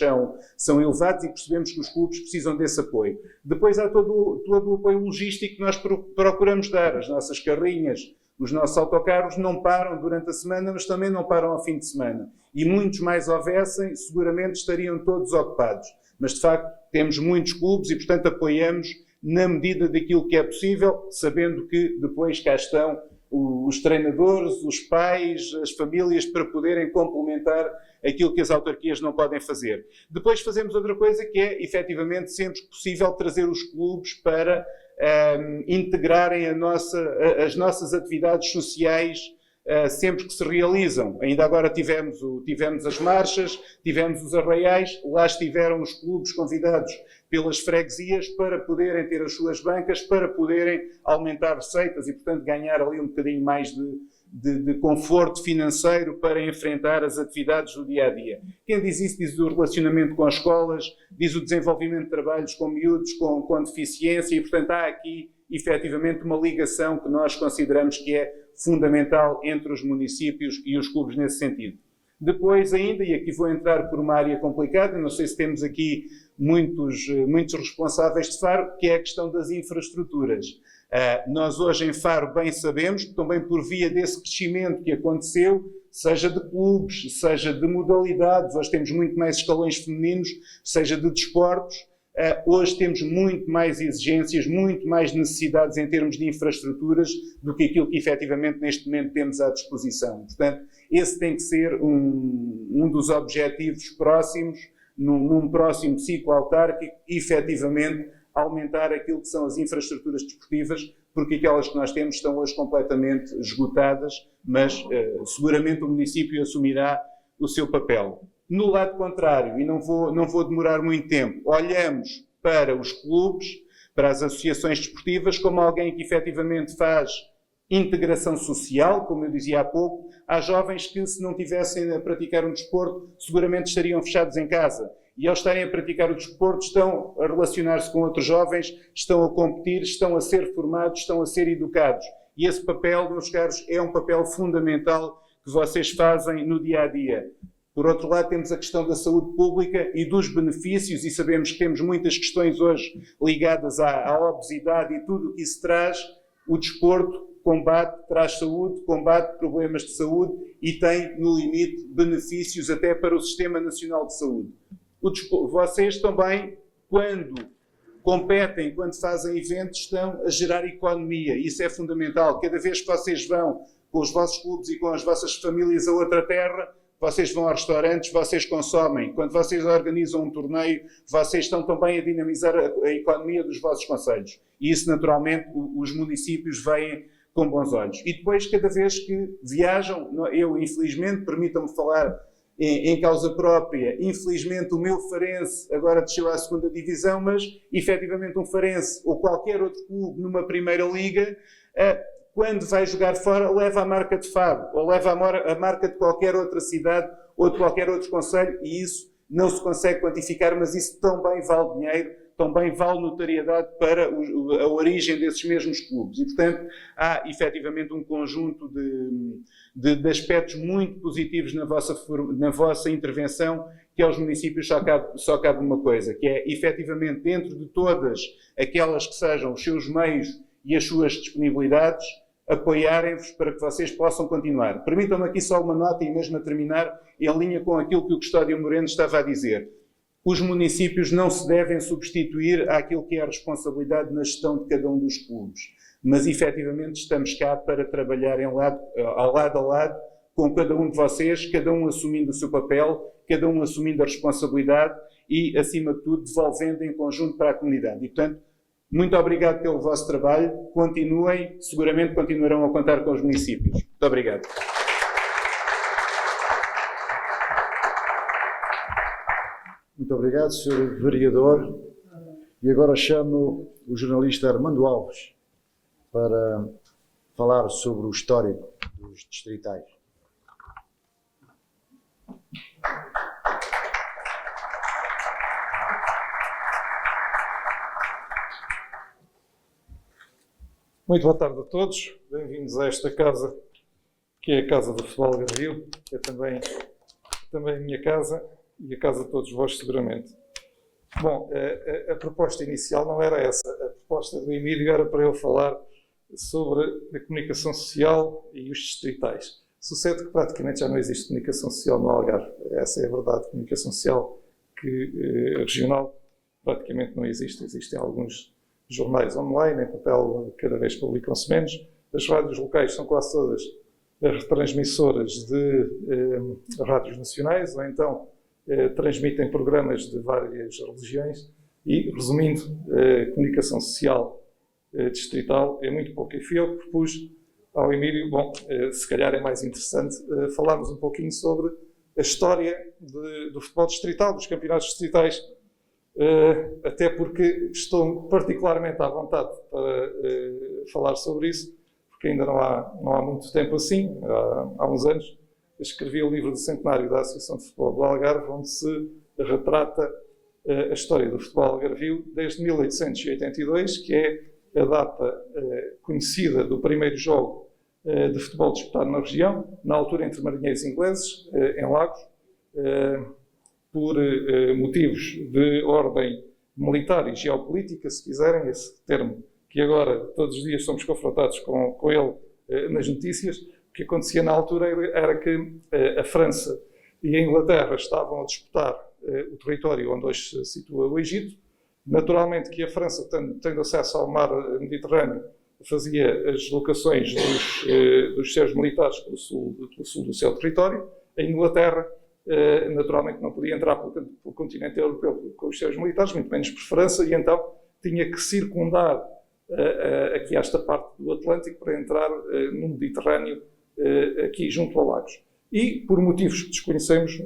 S8: são elevados e percebemos que os clubes precisam desse apoio. Depois há todo o apoio logístico que nós procuramos dar. As nossas carrinhas, os nossos autocarros não param durante a semana, mas também não param ao fim de semana. E muitos mais houvessem, seguramente estariam todos ocupados. Mas, de facto, temos muitos clubes e, portanto, apoiamos na medida daquilo que é possível, sabendo que depois cá estão os treinadores, os pais, as famílias, para poderem complementar aquilo que as autarquias não podem fazer. Depois fazemos outra coisa, que é, efetivamente, sempre que possível, trazer os clubes para integrarem as nossas atividades sociais sempre que se realizam. Ainda agora tivemos as marchas, tivemos os arraiais, lá estiveram os clubes convidados pelas freguesias para poderem ter as suas bancas, para poderem aumentar receitas e, portanto, ganhar ali um bocadinho mais de conforto financeiro para enfrentar as atividades do dia-a-dia. Quem diz isso diz o relacionamento com as escolas, diz o desenvolvimento de trabalhos com miúdos com deficiência e, portanto, há aqui, efetivamente, uma ligação que nós consideramos que é fundamental entre os municípios e os clubes nesse sentido. Depois ainda, e aqui vou entrar por uma área complicada, não sei se temos aqui muitos responsáveis de Faro, que é a questão das infraestruturas. Nós hoje em Faro bem sabemos, também por via desse crescimento que aconteceu, seja de clubes, seja de modalidades, hoje temos muito mais escalões femininos, seja de desportos, hoje temos muito mais exigências, muito mais necessidades em termos de infraestruturas do que aquilo que efetivamente neste momento temos à disposição. Portanto, esse tem que ser um dos objetivos próximos, num próximo ciclo autárquico, efetivamente aumentar aquilo que são as infraestruturas desportivas, porque aquelas que nós temos estão hoje completamente esgotadas, mas seguramente o município assumirá o seu papel. No lado contrário, e não vou demorar muito tempo, olhamos para os clubes, para as associações desportivas, como alguém que efetivamente faz integração social, como eu dizia há pouco. Há jovens que, se não tivessem a praticar um desporto, seguramente estariam fechados em casa. E ao estarem a praticar o desporto, estão a relacionar-se com outros jovens, estão a competir, estão a ser formados, estão a ser educados. E esse papel, meus caros, é um papel fundamental que vocês fazem no dia-a-dia. Por outro lado, temos a questão da saúde pública e dos benefícios, e sabemos que temos muitas questões hoje ligadas à obesidade e tudo o que isso traz. O desporto combate, traz saúde, combate problemas de saúde e tem, no limite, benefícios até para o Sistema Nacional de Saúde. Vocês também, quando competem, quando fazem eventos, estão a gerar economia. Isso é fundamental. Cada vez que vocês vão com os vossos clubes e com as vossas famílias a outra terra, vocês vão a restaurantes, vocês consomem. Quando vocês organizam um torneio, vocês estão também a dinamizar a economia dos vossos concelhos. E isso, naturalmente, os municípios veem com bons olhos. E depois, cada vez que viajam, eu, infelizmente, permitam-me falar em causa própria, infelizmente o meu Farense agora desceu à segunda divisão, mas, efetivamente, um Farense ou qualquer outro clube numa primeira liga, quando vai jogar fora, leva a marca de Faro, ou leva a marca de qualquer outra cidade, ou de qualquer outro concelho, e isso não se consegue quantificar, mas isso também vale dinheiro, também vale notariedade para a origem desses mesmos clubes. E, portanto, há efetivamente um conjunto de aspectos muito positivos na vossa intervenção, que aos municípios só cabe uma coisa, que é, efetivamente, dentro de todas aquelas que sejam os seus meios e as suas disponibilidades, apoiarem-vos para que vocês possam continuar. Permitam-me aqui só uma nota, e mesmo a terminar, em linha com aquilo que o Custódio Moreno estava a dizer. Os municípios não se devem substituir àquilo que é a responsabilidade na gestão de cada um dos clubes, mas efetivamente estamos cá para trabalhar ao lado a lado com cada um de vocês, cada um assumindo o seu papel, cada um assumindo a responsabilidade e, acima de tudo, devolvendo em conjunto para a comunidade. E, portanto, muito obrigado pelo vosso trabalho, continuem, seguramente continuarão a contar com os municípios. Muito obrigado.
S5: Muito obrigado, Sr. Vereador. E agora chamo o jornalista Armando Alves para falar sobre o histórico dos distritais.
S9: Muito boa tarde a todos, bem-vindos a esta casa, que é a Casa do Futebol Algarvio, que é também a minha casa e a casa de todos vós, seguramente. Bom, a proposta inicial não era essa, a proposta do Emílio era para eu falar sobre a comunicação social e os distritais. Sucede que praticamente já não existe comunicação social no Algarve, essa é a verdade, comunicação social regional praticamente não existe, existem alguns jornais online, em papel cada vez publicam-se menos, as rádios locais são quase todas retransmissoras de rádios nacionais, ou então transmitem programas de várias religiões e, resumindo, a comunicação social distrital é muito pouco. E fui eu que propus ao Emílio, se calhar é mais interessante falarmos um pouquinho sobre a história do futebol distrital, dos campeonatos distritais, até porque estou particularmente à vontade para falar sobre isso, porque ainda não há muito tempo assim, há uns anos, escrevi o livro do centenário da Associação de Futebol do Algarve, onde se retrata a história do futebol algarvio desde 1882, que é a data conhecida do primeiro jogo de futebol disputado na região, na altura entre marinheiros ingleses, em Lagos, por motivos de ordem militar e geopolítica, se quiserem, esse termo que agora todos os dias somos confrontados com ele nas notícias. O que acontecia na altura era que a França e a Inglaterra estavam a disputar o território onde hoje se situa o Egito. Naturalmente que a França, tendo acesso ao mar Mediterrâneo, fazia as deslocações dos seus militares pelo sul do seu território. A Inglaterra, naturalmente, não podia entrar pelo continente europeu com os seus militares, muito menos por França, e então tinha que circundar aqui esta parte do Atlântico para entrar no Mediterrâneo, aqui junto a Lagos. E, por motivos que desconhecemos,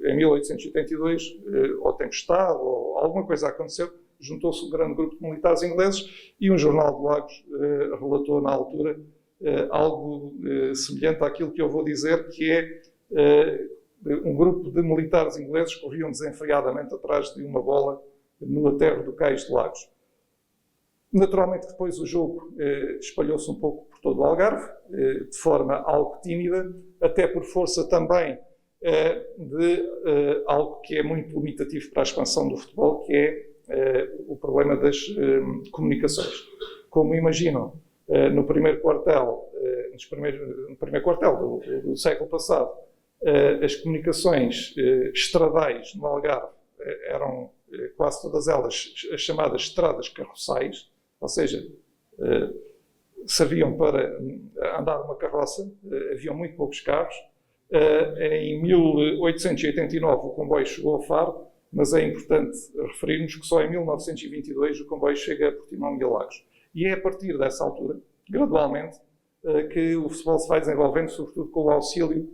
S9: em 1882, ou tempestade, ou alguma coisa aconteceu, juntou-se um grande grupo de militares ingleses e um jornal de Lagos relatou na altura algo semelhante àquilo que eu vou dizer, que é um grupo de militares ingleses que corriam desenfreadamente atrás de uma bola no aterro do cais de Lagos. Naturalmente, depois o jogo espalhou-se um pouco por todo o Algarve, de forma algo tímida, até por força também de algo que é muito limitativo para a expansão do futebol, que é o problema das comunicações. Como imaginam, no primeiro quartel, no primeiro quartel do século passado, as comunicações estradais no Algarve eram quase todas elas as chamadas estradas carroçais, ou seja, serviam para andar uma carroça, haviam muito poucos carros. Em 1889 o comboio chegou a Faro, mas é importante referirmos que só em 1922 o comboio chega a Portimão e a Lagos. E é a partir dessa altura, gradualmente, que o futebol se vai desenvolvendo, sobretudo com o auxílio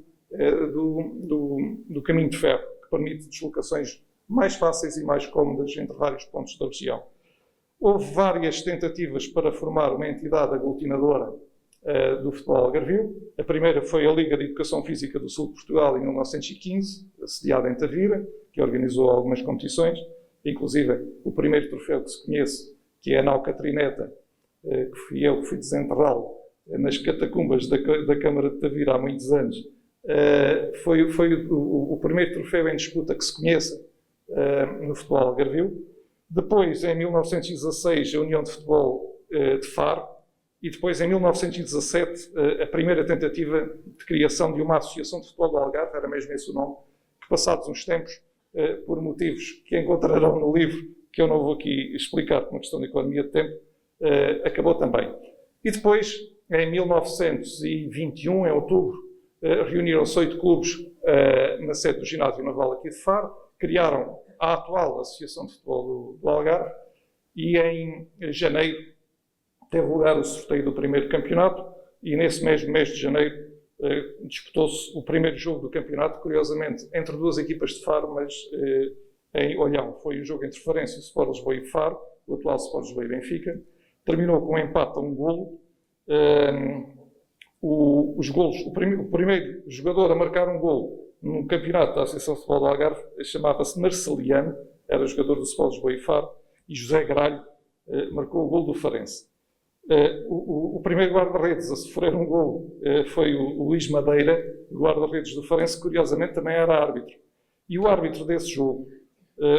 S9: do caminho de ferro, que permite deslocações mais fáceis e mais cómodas entre vários pontos da região. Houve várias tentativas para formar uma entidade aglutinadora do futebol algarvio. A primeira foi a Liga de Educação Física do Sul de Portugal, em 1915, sediada em Tavira, que organizou algumas competições, inclusive o primeiro troféu que se conhece, que é a Nau Catrineta, que fui eu que fui desenterrá-lo nas catacumbas da Câmara de Tavira há muitos anos. Foi o primeiro troféu em disputa que se conheça no futebol algarvio. Depois, em 1916, a União de Futebol de Faro, e depois, em 1917, a primeira tentativa de criação de uma associação de futebol do Algarve, era mesmo esse o nome, que passados uns tempos, por motivos que encontrarão no livro, que eu não vou aqui explicar por uma questão de economia de tempo, acabou também. E depois, em 1921, em outubro, reuniram-se 8 clubes na sede do Ginásio Naval aqui de Faro, criaram a atual Associação de Futebol do Algarve, e em janeiro teve lugar o sorteio do primeiro campeonato, e nesse mesmo mês de janeiro disputou-se o primeiro jogo do campeonato, curiosamente, entre duas equipas de Faro, mas em Olhão. Foi o jogo entre Farense, o Sport Lisboa e Faro, o atual Sport Lisboa e Benfica. Terminou com um empate a 1 golo. Os golos, o primeiro jogador a marcar um golo num campeonato da Associação de Futebol do Algarve chamava-se Marceliano, era jogador do Sport Lisboa e Faro, e José Gralho marcou o golo do Farense. O primeiro guarda-redes a sofrer um golo foi o Luís Madeira, guarda-redes do Farense, que curiosamente também era árbitro. E o árbitro desse jogo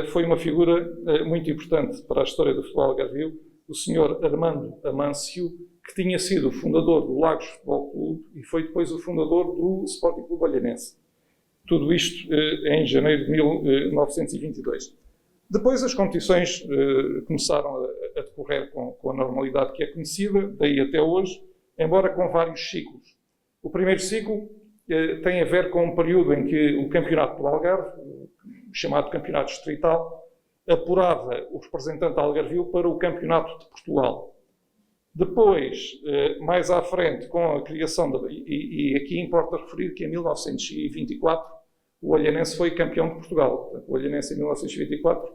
S9: foi uma figura muito importante para a história do futebol algarvio, o senhor Armando Amâncio, que tinha sido o fundador do Lagos Futebol Clube e foi depois o fundador do Sporting Clube Olhanense. Tudo isto em janeiro de 1922. Depois as competições começaram a decorrer com a normalidade que é conhecida, daí até hoje. embora com vários ciclos. O primeiro ciclo tem a ver com um período em que o Campeonato do Algarve, o chamado Campeonato Distrital, apurava o representante algarvio para o Campeonato de Portugal. Depois, mais à frente, com a criação, e aqui importa referir que em 1924 o Olhanense foi campeão de Portugal. O Olhanense em 1924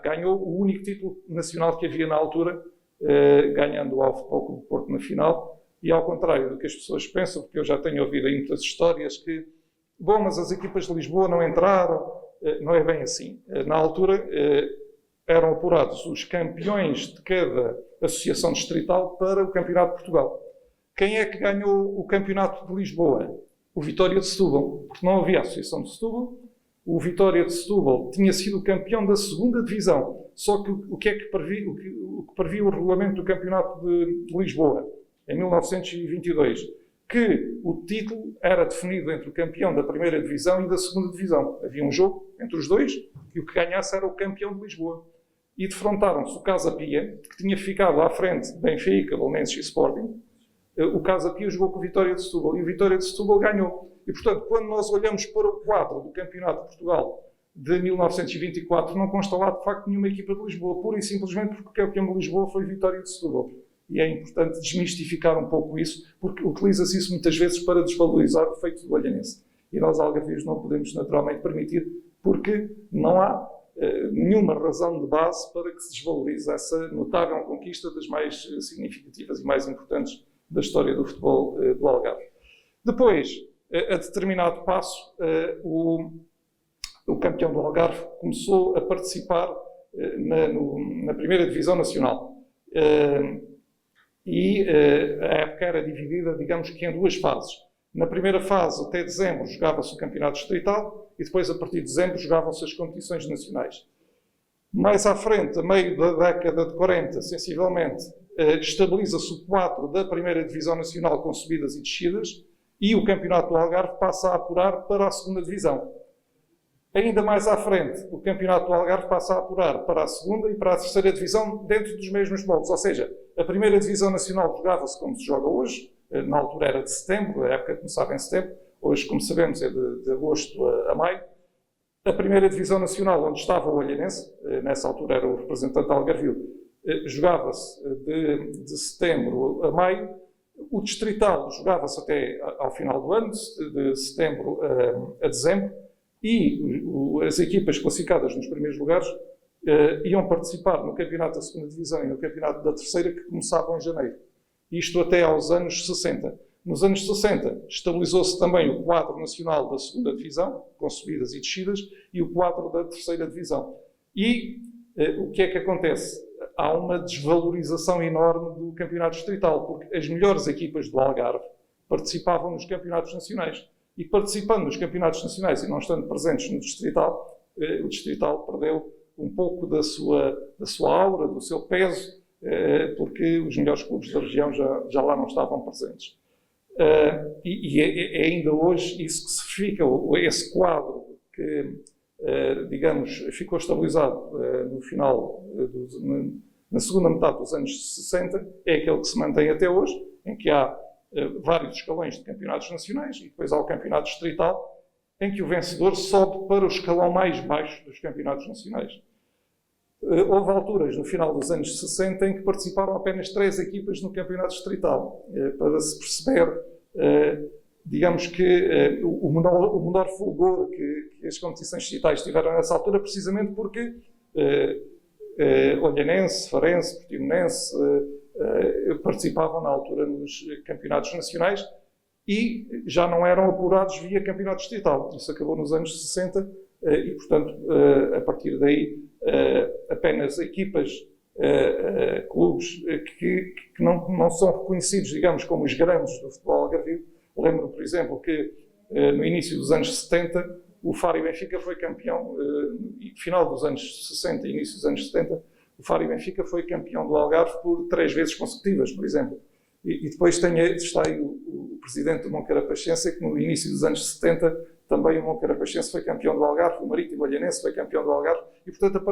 S9: ganhou o único título nacional que havia na altura, ganhando ao Futebol Clube do Porto na final. E ao contrário do que as pessoas pensam, porque eu já tenho ouvido aí muitas histórias que, bom, mas as equipas de Lisboa não entraram, não é bem assim. Na altura eram apurados os campeões de cada associação distrital para o Campeonato de Portugal. Quem é que ganhou o Campeonato de Lisboa? O Vitória de Setúbal, porque não havia associação de Setúbal. O Vitória de Setúbal tinha sido campeão da segunda divisão, só que o que previa o regulamento do Campeonato de Lisboa, em 1922, que o título era definido entre o campeão da primeira divisão e da segunda divisão. Havia um jogo entre os dois e o que ganhasse era o campeão de Lisboa. E defrontaram-se o Casa Pia, que tinha ficado à frente de Benfica, Belenenses e Sporting. O Casa Pia jogou com o Vitória de Setúbal e o Vitória de Setúbal ganhou. E, portanto, quando nós olhamos para o quadro do Campeonato de Portugal de 1924, não consta lá, de facto, nenhuma equipa de Lisboa, pura e simplesmente porque o campeão de Lisboa foi Vitória de Setúbal. E é importante desmistificar um pouco isso, porque utiliza-se isso muitas vezes para desvalorizar o feito do Olhanense. E nós, algarvios, não podemos naturalmente permitir, porque não há nenhuma razão de base para que se desvalorize essa notável conquista das mais significativas e mais importantes da história do futebol do Algarve. Depois, a determinado passo, o campeão do Algarve começou a participar na primeira divisão nacional. A época era dividida, digamos que em duas fases. Na primeira fase, até dezembro, jogava-se o campeonato distrital e depois, a partir de dezembro, jogavam-se as competições nacionais. Mais à frente, a meio da década de 40, sensivelmente, estabiliza-se o quadro da primeira divisão nacional com subidas e descidas e o campeonato do Algarve passa a apurar para a segunda divisão. Ainda mais à frente, o campeonato do Algarve passa a apurar para a segunda e para a terceira divisão dentro dos mesmos moldes. Ou seja, a primeira divisão nacional jogava-se como se joga hoje, na altura era de setembro, a época começava em setembro, hoje, como sabemos, é de agosto a maio. A primeira divisão nacional, onde estava o Olhanense, nessa altura era o representante algarvio, jogava-se de setembro a maio. O distrital jogava-se até ao final do ano, de setembro a dezembro. E as equipas classificadas nos primeiros lugares iam participar no campeonato da segunda divisão e no campeonato da terceira, que começavam em janeiro. Isto até aos anos 60. Nos anos 60 estabilizou-se também o quadro nacional da segunda divisão, com subidas e descidas, e o quadro da terceira divisão. E o que é que acontece? Há uma desvalorização enorme do campeonato distrital, porque as melhores equipas do Algarve participavam nos campeonatos nacionais. E participando nos campeonatos nacionais e não estando presentes no distrital, o distrital perdeu um pouco da sua aura, do seu peso, porque os melhores clubes da região já lá não estavam presentes. E é ainda hoje isso que se fica, esse quadro que, digamos, ficou estabilizado no final, na segunda metade dos anos 60, é aquele que se mantém até hoje, em que há vários escalões de campeonatos nacionais e depois há o campeonato distrital, em que o vencedor sobe para o escalão mais baixo dos campeonatos nacionais. Houve alturas, no final dos anos 60, em que participaram apenas 3 equipas no campeonato distrital, para se perceber, digamos que, o menor fulgor que as competições distritais tiveram nessa altura, precisamente porque Olhanense, Farense, Portimonense participavam na altura nos campeonatos nacionais e já não eram apurados via campeonato distrital. Isso acabou nos anos 60 e, portanto, a partir daí, apenas equipas, clubes que não são reconhecidos, digamos, como os grandes do futebol algarvio. Lembro, por exemplo, que no início dos anos 70 o Faro e Benfica foi campeão, final dos anos 60 e início dos anos 70, o Faro e Benfica foi campeão do Algarve por 3 vezes consecutivas, por exemplo. E depois está aí o presidente do Moncarapachense, que no início dos anos 70 também o Moncarapachense foi campeão do Algarve, o Marítimo Olhanense foi campeão do Algarve, e portanto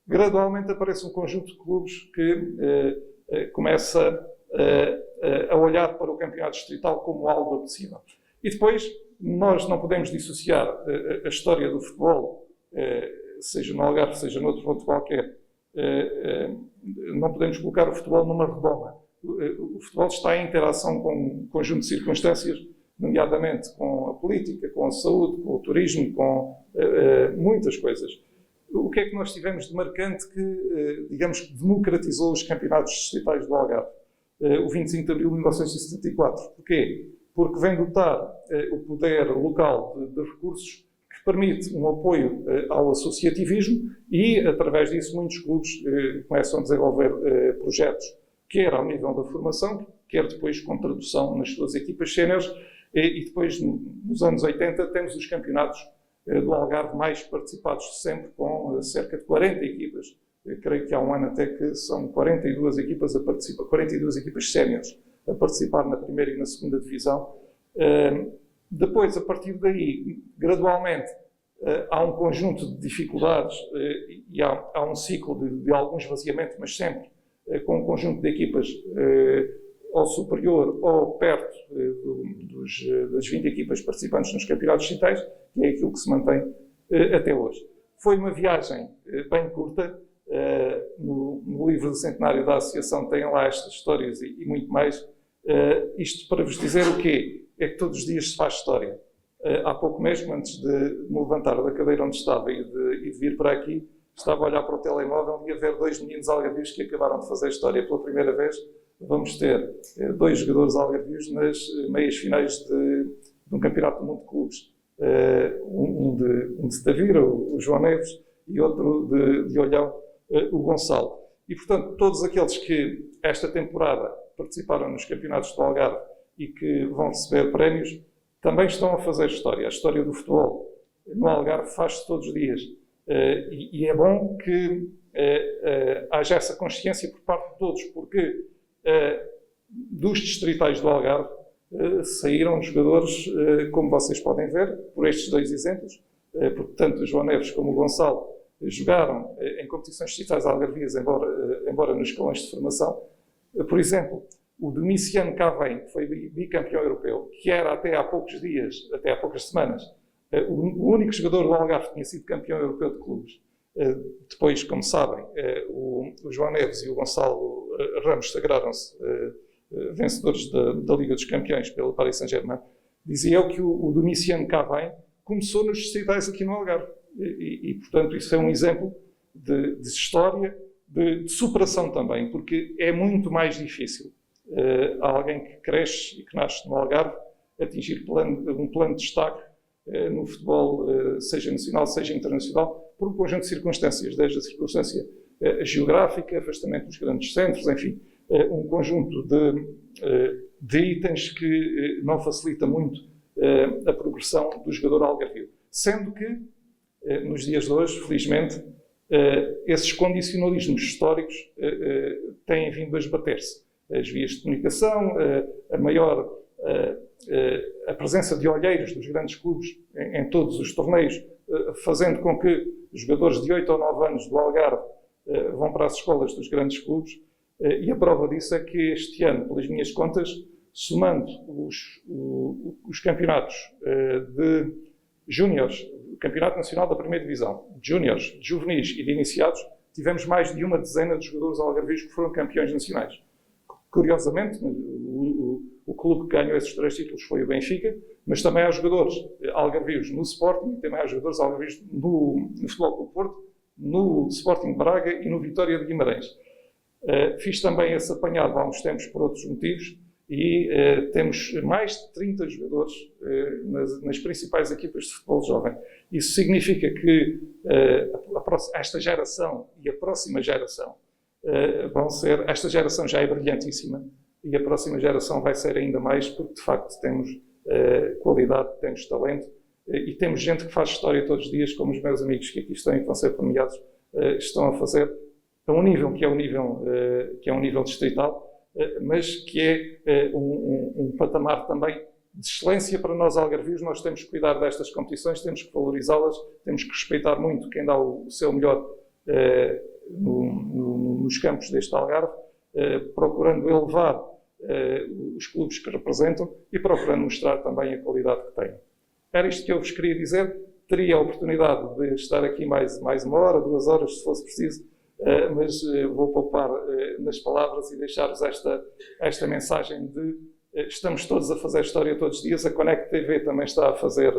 S9: gradualmente aparece um conjunto de clubes que começa a olhar para o campeonato distrital como algo apetecível. E depois, nós não podemos dissociar a história do futebol, seja no Algarve, seja noutro ponto qualquer, não podemos colocar o futebol numa redoma. O futebol está em interação com um conjunto de circunstâncias, nomeadamente com a política, com a saúde, com o turismo, com muitas coisas. O que é que nós tivemos de marcante que, digamos, democratizou os campeonatos distritais do Algarve? O 25 de abril de 1974. Porquê? Porque vem dotar o poder local de recursos que permite um apoio ao associativismo e, através disso, muitos clubes começam a desenvolver projetos, quer ao nível da formação, quer depois com tradução nas suas equipas séniores, e depois, nos anos 80, temos os campeonatos do Algarve mais participados de sempre, com cerca de 40 equipas. Eu creio que há um ano até que são 42 equipas a participar, 42 equipas séniores a participar na primeira e na segunda divisão. Depois, a partir daí, gradualmente, há um conjunto de dificuldades e há um ciclo de algum esvaziamento, mas sempre com um conjunto de equipas ou superior ou perto das 20 equipas participantes nos campeonatos distritais, que é aquilo que se mantém até hoje. Foi uma viagem bem curta. No livro do centenário da associação tem lá estas histórias e muito mais. Isto para vos dizer o quê? É que todos os dias se faz história. Há pouco mesmo, antes de me levantar da cadeira onde estava e de vir para aqui, estava a olhar para o telemóvel e a ver 2 meninos algarvios que acabaram de fazer história pela primeira vez. Vamos ter 2 jogadores algarvios nas meias finais de um campeonato do mundo de clubes. Um de Tavira, o João Neves, e outro de Olhão, o Gonçalo. E, portanto, todos aqueles que esta temporada participaram nos campeonatos do Algarve e que vão receber prémios, também estão a fazer história. A história do futebol no Algarve faz-se todos os dias. E é bom que haja essa consciência por parte de todos, porque dos distritais do Algarve saíram jogadores, como vocês podem ver, por estes 2 exemplos, porque tanto o João Neves como o Gonçalo jogaram em competições distritais algarvias, embora nos escalões de formação. Por exemplo, o Domiciano Cavém, que foi bicampeão europeu, que era até há poucos dias, até há poucas semanas, o único jogador do Algarve que tinha sido campeão europeu de clubes. Depois, como sabem, o João Neves e o Gonçalo Ramos sagraram-se vencedores da Liga dos Campeões pelo Paris Saint-Germain. Dizia eu que o Domiciano Cavém começou nos distritais aqui no Algarve. E, portanto, isso é um exemplo de história, de superação também, porque é muito mais difícil alguém que cresce e que nasce no Algarve atingir um plano de destaque no futebol, seja nacional, seja internacional, por um conjunto de circunstâncias, desde a circunstância geográfica, afastamento dos grandes centros, enfim, um conjunto de itens que não facilita muito a progressão do jogador algarvio. Sendo que, nos dias de hoje, felizmente, esses condicionalismos históricos têm vindo a esbater-se. As vias de comunicação, a presença de olheiros dos grandes clubes em todos os torneios, fazendo com que jogadores de 8 ou 9 anos do Algarve vão para as escolas dos grandes clubes. E a prova disso é que este ano, pelas minhas contas, somando os campeonatos de júniores, o Campeonato Nacional da Primeira Divisão, de júniores, de juvenis e de iniciados, tivemos mais de uma dezena de jogadores algarvios que foram campeões nacionais. Curiosamente, o clube que ganhou esses 3 títulos foi o Benfica, mas também há jogadores algarvios no Sporting, também há jogadores algarvios no Futebol Clube Porto, no Sporting de Braga e no Vitória de Guimarães. Fiz também esse apanhado há uns tempos por outros motivos e temos mais de 30 jogadores nas principais equipas de futebol jovem. Isso significa que esta geração e a próxima geração esta geração já é brilhantíssima e a próxima geração vai ser ainda mais, porque de facto temos qualidade, temos talento e temos gente que faz história todos os dias, como os meus amigos que aqui estão e que vão ser premiados estão a fazer, a um nível que é um nível distrital, mas que é um patamar também de excelência para nós algarvios. Nós temos que cuidar destas competições, temos que valorizá-las, temos que respeitar muito quem dá o seu melhor nos campos deste Algarve procurando elevar os clubes que representam e procurando mostrar também a qualidade que têm. Era isto que eu vos queria dizer. Teria a oportunidade de estar aqui mais 1 hora, 2 horas, se fosse preciso, mas vou poupar nas palavras e deixar-vos esta mensagem de estamos todos a fazer história todos os dias. A Connect TV também está a fazer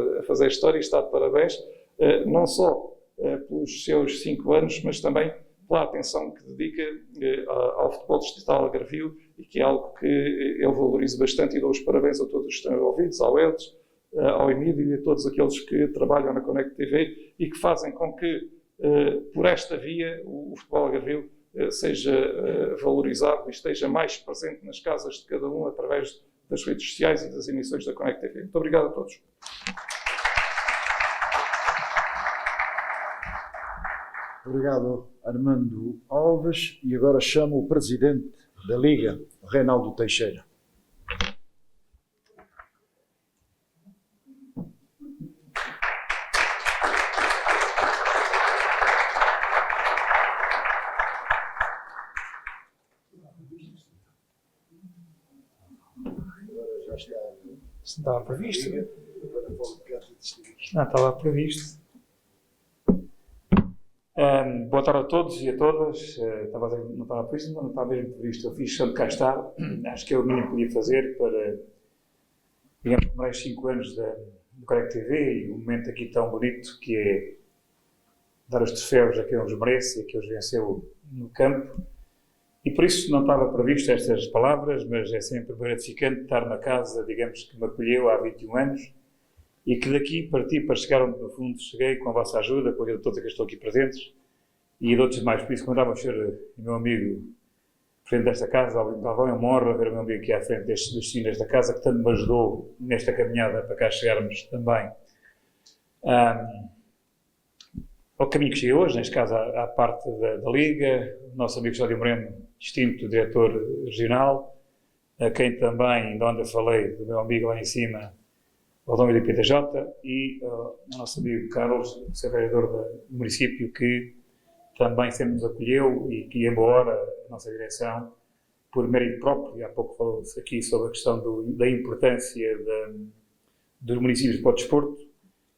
S9: história e está de parabéns, não só pelos seus 5 anos, mas também pela atenção que dedica ao futebol distrital algarvio, e que é algo que eu valorizo bastante, e dou os parabéns a todos os que estão envolvidos, ao Eldes, ao Emílio e a todos aqueles que trabalham na Connect TV e que fazem com que, por esta via, o futebol algarvio seja valorizado e esteja mais presente nas casas de cada um através das redes sociais e das emissões da Connect TV. Muito obrigado a todos.
S5: Obrigado, Armando Alves. E agora chamo o Presidente da Liga, Reinaldo Teixeira.
S10: Isto não estava previsto. Não estava previsto. Boa tarde a todos e a todas. Não estava previsto, não estava mesmo previsto. Eu fiz questão de cá estar. Acho que é o mínimo que podia fazer para, digamos, comemorar os 5 anos do Connect TV e um momento aqui tão bonito que é dar os troféus a quem os merece e a quem os venceu no campo. E por isso não estava previsto estas palavras, mas é sempre gratificante estar na casa, digamos, que me acolheu há 21 anos e que daqui parti para chegar onde, no fundo, cheguei com a vossa ajuda, com a ajuda de todos que estão aqui presentes e de outros demais. Por isso, quando estava a ser o meu amigo frente desta casa, é uma honra ver o meu amigo aqui à frente dos destinos desta casa, que tanto me ajudou nesta caminhada para cá chegarmos também ao caminho que cheguei hoje, neste caso à parte da Liga, o nosso amigo Cláudio Moreno, distinto diretor regional, a quem também, de onde eu falei, do meu amigo lá em cima, o Dom do PTJ, e o nosso amigo Carlos, o seu vereador do município, que também sempre nos acolheu e que, embora a nossa direção, por mérito próprio, e há pouco falou-se aqui sobre a questão da importância dos municípios para o desporto,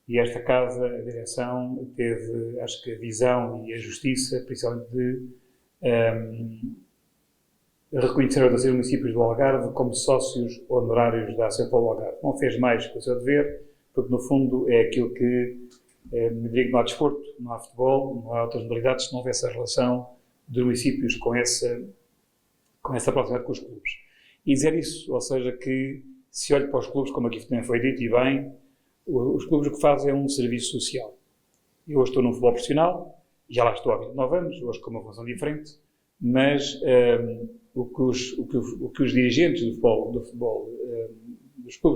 S10: e esta casa, a direção, teve, acho que, a visão e a justiça, principalmente de reconhecer os 16 municípios do Algarve como sócios honorários da Associação do Algarve. Não fez mais que o seu dever, porque, no fundo, é aquilo que, me digo, não há desporto, não há futebol, não há outras modalidades, se não houver essa relação dos municípios com essa proximidade com os clubes. E dizer isso, ou seja, que se olhe para os clubes, como aqui também foi dito, e bem, os clubes o que fazem é um serviço social. Eu hoje estou num futebol profissional, já lá estou há 29 anos, hoje com uma função diferente, mas o que os dirigentes dos clubes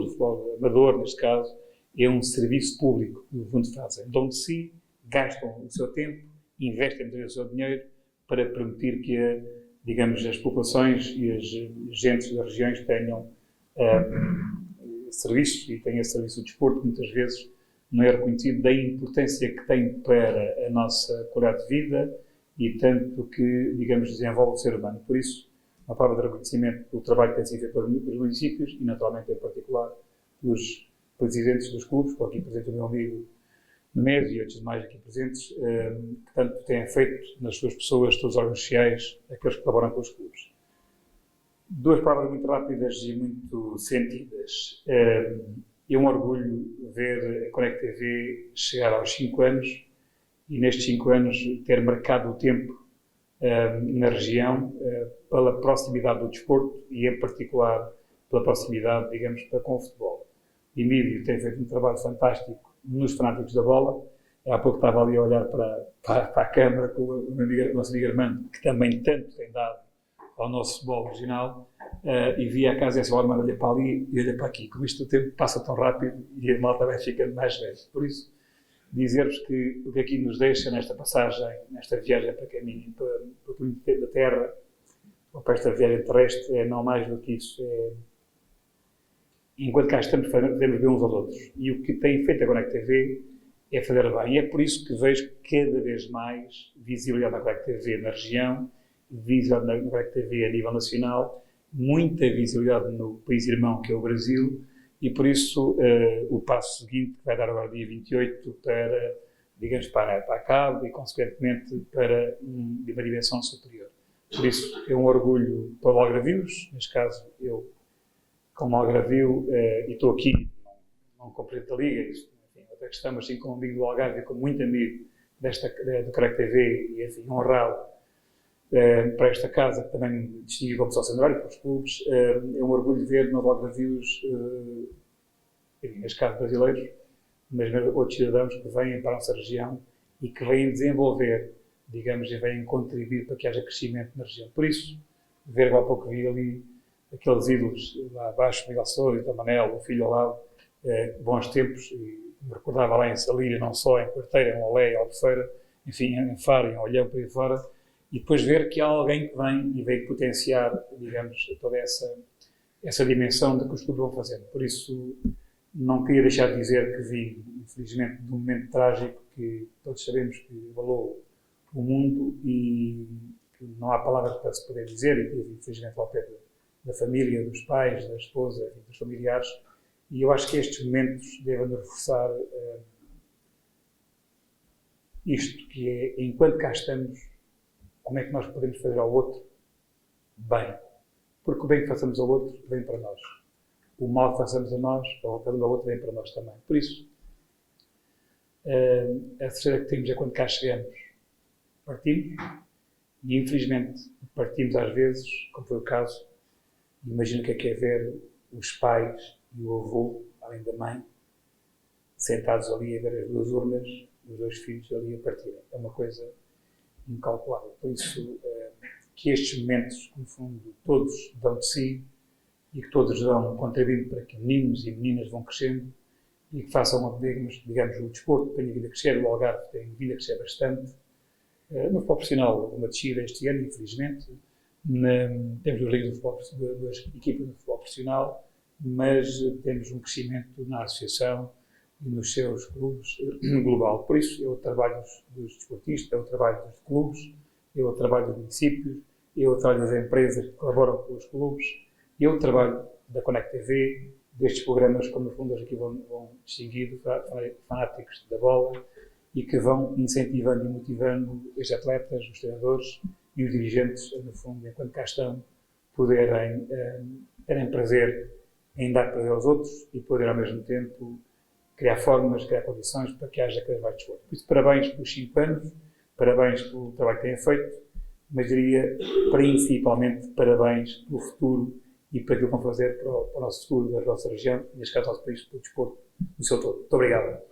S10: de futebol amador, neste caso, é um serviço público que, no fundo, fazem. Dão de si, gastam o seu tempo, investem o seu dinheiro para permitir que, digamos, as populações e as gentes das regiões tenham serviços, e tenham esse serviço de desporto que muitas vezes não é reconhecido da importância que tem para a nossa qualidade de vida e tanto que, digamos, desenvolve o ser humano. Por isso, uma palavra de reconhecimento do trabalho que tem sido feito pelos municípios e, naturalmente, em particular, pelos presidentes dos clubes, por aqui presente o meu amigo Nemésio e outros mais aqui presentes, que tanto têm feito nas suas pessoas, todos os órgãos sociais, aqueles que colaboram com os clubes. 2 palavras muito rápidas e muito sentidas. É um orgulho ver a Connect TV chegar aos 5 anos e nestes 5 anos ter marcado o tempo na região pela proximidade do desporto e, em particular, pela proximidade, digamos, com o futebol. O Emílio tem feito um trabalho fantástico nos Fanáticos da Bola. Há pouco estava ali a olhar para a câmara com o nosso amigo Armando, que também tanto tem dado ao nosso futebol regional, e via a casa e essa hora olha para ali e olha para aqui. Como isto o tempo passa tão rápido e a malta vai ficando mais velha. Por isso, dizer-vos que o que aqui nos deixa nesta passagem, nesta viagem para caminho, para o caminho da Terra, ou para esta viagem terrestre, é não mais do que isso. Enquanto cá estamos, podemos ver uns aos outros. E o que tem feito a Connect TV é fazer bem. E é por isso que vejo cada vez mais visibilidade da Connect TV na região visibilidade na Connect TV a nível nacional, muita visibilidade no país irmão, que é o Brasil, e por isso o passo seguinte, que vai dar agora dia 28, para, digamos, para a cabo e, consequentemente, para uma dimensão superior. Por isso, é um orgulho para o Algarvios, neste caso, eu, como Algarvio, e estou aqui, não como presidente da Liga, isso, enfim, outra questão, mas sim como amigo do Algarve, como muito amigo do Connect TV, e, enfim, honrado para esta casa, que também me distinguiu como sócio honorário para os clubes. É um orgulho ver nos Algarvios, neste caso brasileiros, mas outros cidadãos que vêm para a nossa região e que vêm desenvolver, digamos, e vêm contribuir para que haja crescimento na região. Por isso, ver há pouco vi ali aqueles ídolos lá abaixo, Miguel Sousa, o Manel, o filho ao lado, bons tempos, e me recordava lá em Salíria, não só em Quarteira, em Olé, em Albufeira, enfim, em Faro, em Olhão, por aí fora, e depois ver que há alguém que vem e vem potenciar, digamos, toda essa dimensão de que os clubes vão fazendo. Por isso, não queria deixar de dizer que vi, infelizmente, de um momento trágico que todos sabemos que abalou o mundo e que não há palavras para se poder dizer, e que, infelizmente, ao pé da família, dos pais, da esposa, dos familiares, e eu acho que estes momentos devem reforçar isto, que é, enquanto cá estamos, como é que nós podemos fazer ao outro bem? Porque o bem que façamos ao outro vem para nós. O mal que façamos a nós, ou fazendo ao outro, vem para nós também. Por isso, a terceira que temos é quando cá chegamos, partimos, e infelizmente partimos às vezes, como foi o caso, imagino o que é ver os pais e o avô, além da mãe, sentados ali a ver as duas urnas, os dois filhos ali a partirem. É uma coisa incalculável. Por isso, que estes momentos, no fundo, todos dão de si e que todos dão contribuindo para que meninos e meninas vão crescendo e que façam, digamos, o desporto tenha vindo a crescer, o Algarve tem vindo a crescer bastante. No futebol profissional, uma descida este ano, infelizmente. Temos duas ligas de futebol, duas equipas de futebol profissional, mas temos um crescimento na associação e nos seus clubes global. Por isso, é o trabalho dos desportistas, é o trabalho dos clubes, é o trabalho dos municípios, é o trabalho das empresas que colaboram com os clubes, é o trabalho da Connect TV, destes programas, como no fundo aqui vão distinguindo, fanáticos da bola, e que vão incentivando e motivando os atletas, os treinadores e os dirigentes, no fundo, enquanto cá estão, poderem terem prazer em dar prazer aos outros e poder, ao mesmo tempo, criar formas, criar condições para que haja cada vez mais desporto. Por isso, parabéns pelos 5 anos, parabéns pelo trabalho que têm feito, mas diria, principalmente, parabéns pelo futuro e para aquilo que vão fazer para o nosso futuro, da nossa região, e neste caso, do nosso país, pelo desporto no seu todo. Muito obrigado.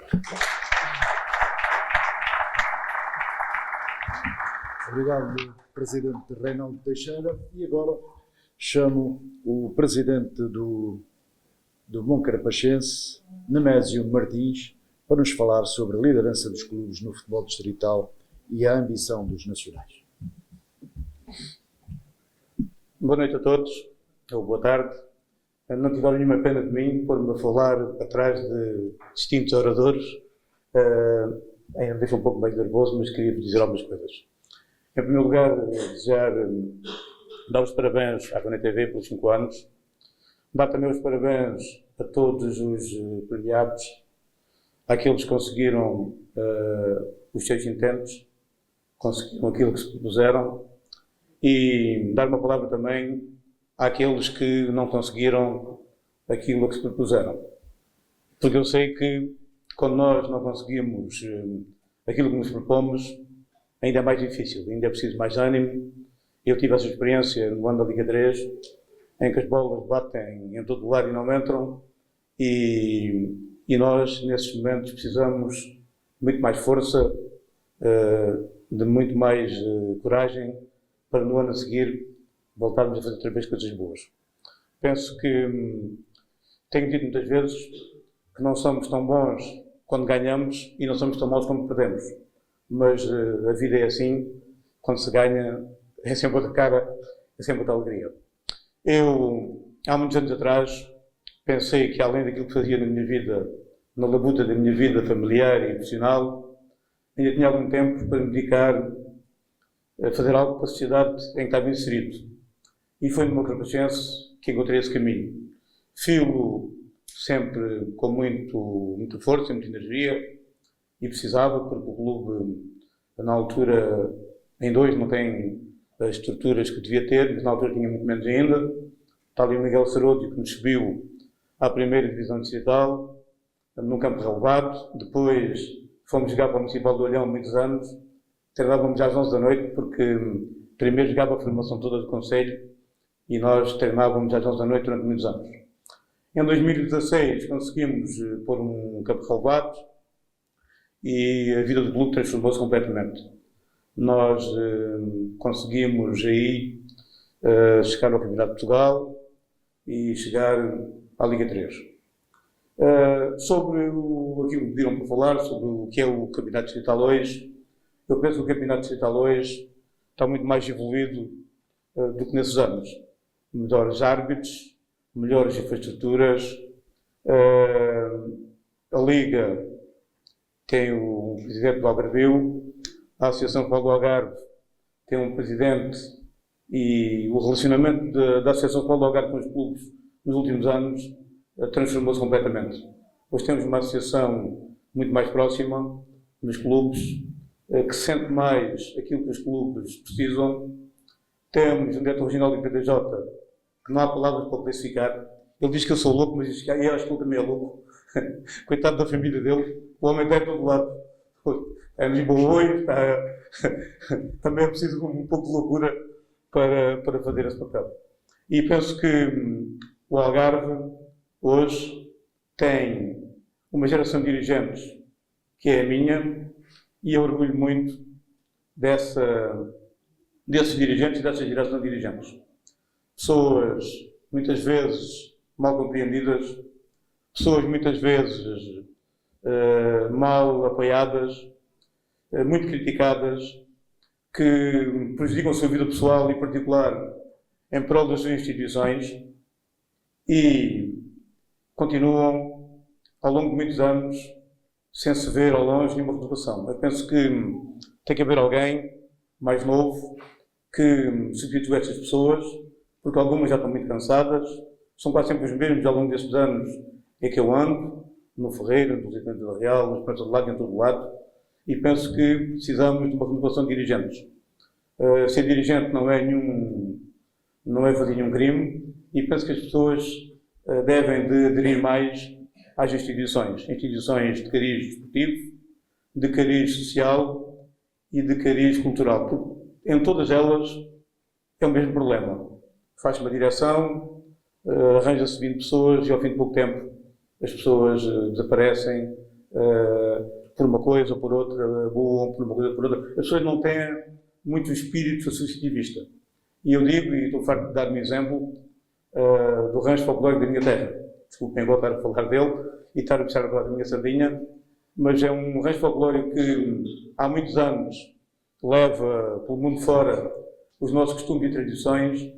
S5: Obrigado, Presidente Reinaldo Teixeira. E agora chamo o Presidente do Moncarapachense, Nemésio Martins, para nos falar sobre a liderança dos clubes no futebol distrital e a ambição dos nacionais.
S11: Boa noite a todos, ou boa tarde. Não tiveram nenhuma pena de mim pôr-me a falar atrás de distintos oradores. Ainda me deixa um pouco mais nervoso, mas queria dizer algumas coisas. Em primeiro lugar, desejar dar os parabéns à Connect TV pelos 5 anos. Dar também os parabéns a todos os premiados, àqueles que conseguiram os seus intentos, conseguiram aquilo que se propuseram, e dar uma palavra também àqueles que não conseguiram aquilo que se propuseram. Porque eu sei que quando nós não conseguimos aquilo que nos propomos, ainda é mais difícil, ainda é preciso mais ânimo. Eu tive essa experiência no ano da Liga 3, em que as bolas batem em todo o lado e não entram, e nós, nesses momentos, precisamos de muito mais força, de muito mais coragem, para no ano a seguir voltarmos a fazer outra vez coisas boas. Penso que tenho dito muitas vezes que não somos tão bons quando ganhamos e não somos tão maus quando perdemos. Mas a vida é assim, quando se ganha é sempre outra cara, é sempre outra alegria. Eu, há muitos anos atrás, pensei que além daquilo que fazia na minha vida, na labuta da minha vida familiar e profissional, ainda tinha algum tempo para me dedicar fazer algo para a sociedade em que estava inserido. E foi no meu Carcaxense que encontrei esse caminho. Filo sempre com muita força, muita energia, e precisava, porque o clube, na altura, em dois, não tem as estruturas que devia ter, mas na altura tinha muito menos ainda. Está ali o Miguel Sarodio, que nos subiu à primeira divisão distrital, num campo relevado. Depois fomos jogar para o Municipal do Olhão muitos anos. Treinávamos às 11 da noite, porque primeiro jogava a formação toda do Conselho e nós treinávamos às 11 da noite durante muitos anos. Em 2016 conseguimos pôr um campo relevado e a vida do clube transformou-se completamente. Nós conseguimos aí chegar ao Campeonato de Portugal e chegar à Liga 3. Sobre aquilo que pediram para falar, sobre o que é o Campeonato Distrital hoje, eu penso que o Campeonato Distrital hoje está muito mais evoluído do que nesses anos. Melhores árbitros, melhores infraestruturas, a Liga tem o presidente do Algarvio, a Associação Futebol do Algarve tem um presidente, e o relacionamento da Associação Futebol do Algarve com os clubes nos últimos anos transformou-se completamente. Hoje temos uma associação muito mais próxima dos clubes, que sente mais aquilo que os clubes precisam. Temos um diretor regional do PDJ, que não há palavras para classificar. Ele diz que eu sou louco, mas diz que eu acho que ele também é louco. Coitado da família dele, o homem está em todo lado. É em Lisboa hoje, também é preciso um pouco de loucura para fazer esse papel. E penso que o Algarve hoje tem uma geração de dirigentes que é a minha, e eu orgulho muito desses dirigentes e dessa geração de dirigentes. Pessoas muitas vezes mal compreendidas, pessoas muitas vezes mal apoiadas, muito criticadas, que prejudicam a sua vida pessoal e particular em prol das suas instituições e continuam ao longo de muitos anos sem se ver ao longe nenhuma renovação. Eu penso que tem que haver alguém mais novo que substitua estas pessoas, porque algumas já estão muito cansadas, são quase sempre os mesmos ao longo destes anos em que eu ando, no Ferreira, no Presidente da Real, nos Prensa do Lado, em todo o lado, e penso que precisamos de uma renovação de dirigentes. Ser dirigente não é fazer nenhum crime, e penso que as pessoas devem de aderir mais às instituições de cariz desportivo, de cariz social e de cariz cultural. Porque em todas elas é o mesmo problema. Faz-se uma direção, arranja-se 20 pessoas e ao fim de pouco tempo as pessoas desaparecem por uma coisa ou por outra, voam por uma coisa ou por outra. As pessoas não têm muito espírito associativista. E eu digo, e estou farto de dar um exemplo, do rancho folclórico da minha terra. Desculpem agora estar a falar dele e estar a puxar agora da minha sardinha, mas é um rancho folclórico que há muitos anos leva pelo mundo fora os nossos costumes e tradições,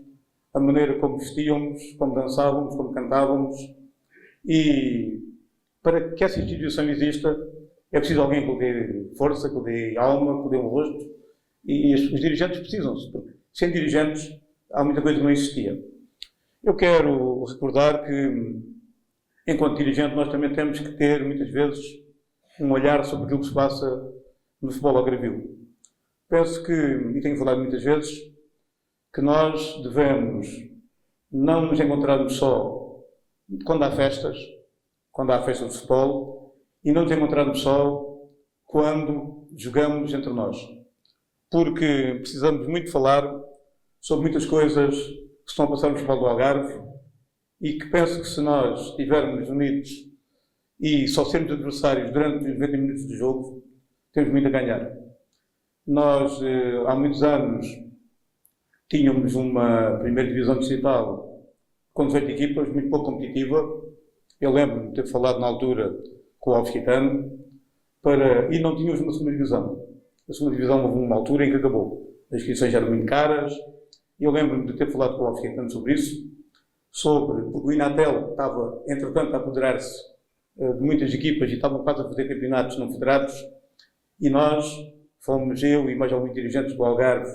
S11: a maneira como vestíamos, como dançávamos, como cantávamos, e para que essa instituição exista é preciso alguém que lhe dê força, que lhe dê alma, que lhe dê um rosto, e os dirigentes precisam-se, porque sem dirigentes há muita coisa que não existia. Eu quero recordar que, enquanto dirigente, nós também temos que ter, muitas vezes, um olhar sobre aquilo que se passa no futebol algarvio. Penso que, e tenho falado muitas vezes, que nós devemos não nos encontrarmos só quando há festas de futebol, e não nos encontrarmos só quando jogamos entre nós. Porque precisamos muito falar sobre muitas coisas que estão a passar no futebol do Algarve, e que penso que se nós estivermos unidos e só sermos adversários durante os 90 minutos de jogo, temos muito a ganhar. Nós, há muitos anos, tínhamos uma primeira divisão distrital com 18 equipas, muito pouco competitiva. Eu lembro-me de ter falado na altura com o Alves Quitano, e não tínhamos uma segunda divisão. A segunda divisão houve uma altura em que acabou. As inscrições eram muito caras. Eu lembro-me de ter falado com o Alves Quitano sobre isso, porque o Inatel estava, entretanto, a apoderar-se de muitas equipas e estavam quase a fazer campeonatos não federados, e nós fomos, eu e mais alguns dirigentes do Algarve,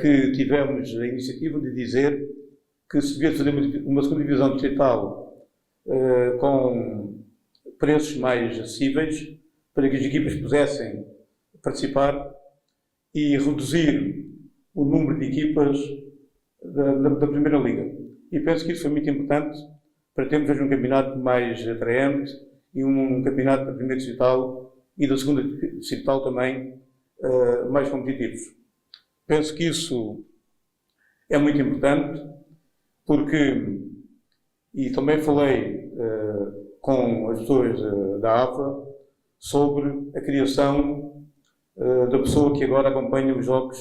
S11: que tivemos a iniciativa de dizer que se devia fazer uma segunda divisão distrital com preços mais acessíveis para que as equipas pudessem participar e reduzir o número de equipas da Primeira Liga. E penso que isso foi muito importante para termos hoje um campeonato mais atraente e um campeonato da Primeira Distrital e da Segunda Distrital também mais competitivos. Penso que isso é muito importante porque, e também falei com as pessoas da AFA sobre a criação da pessoa que agora acompanha os jogos,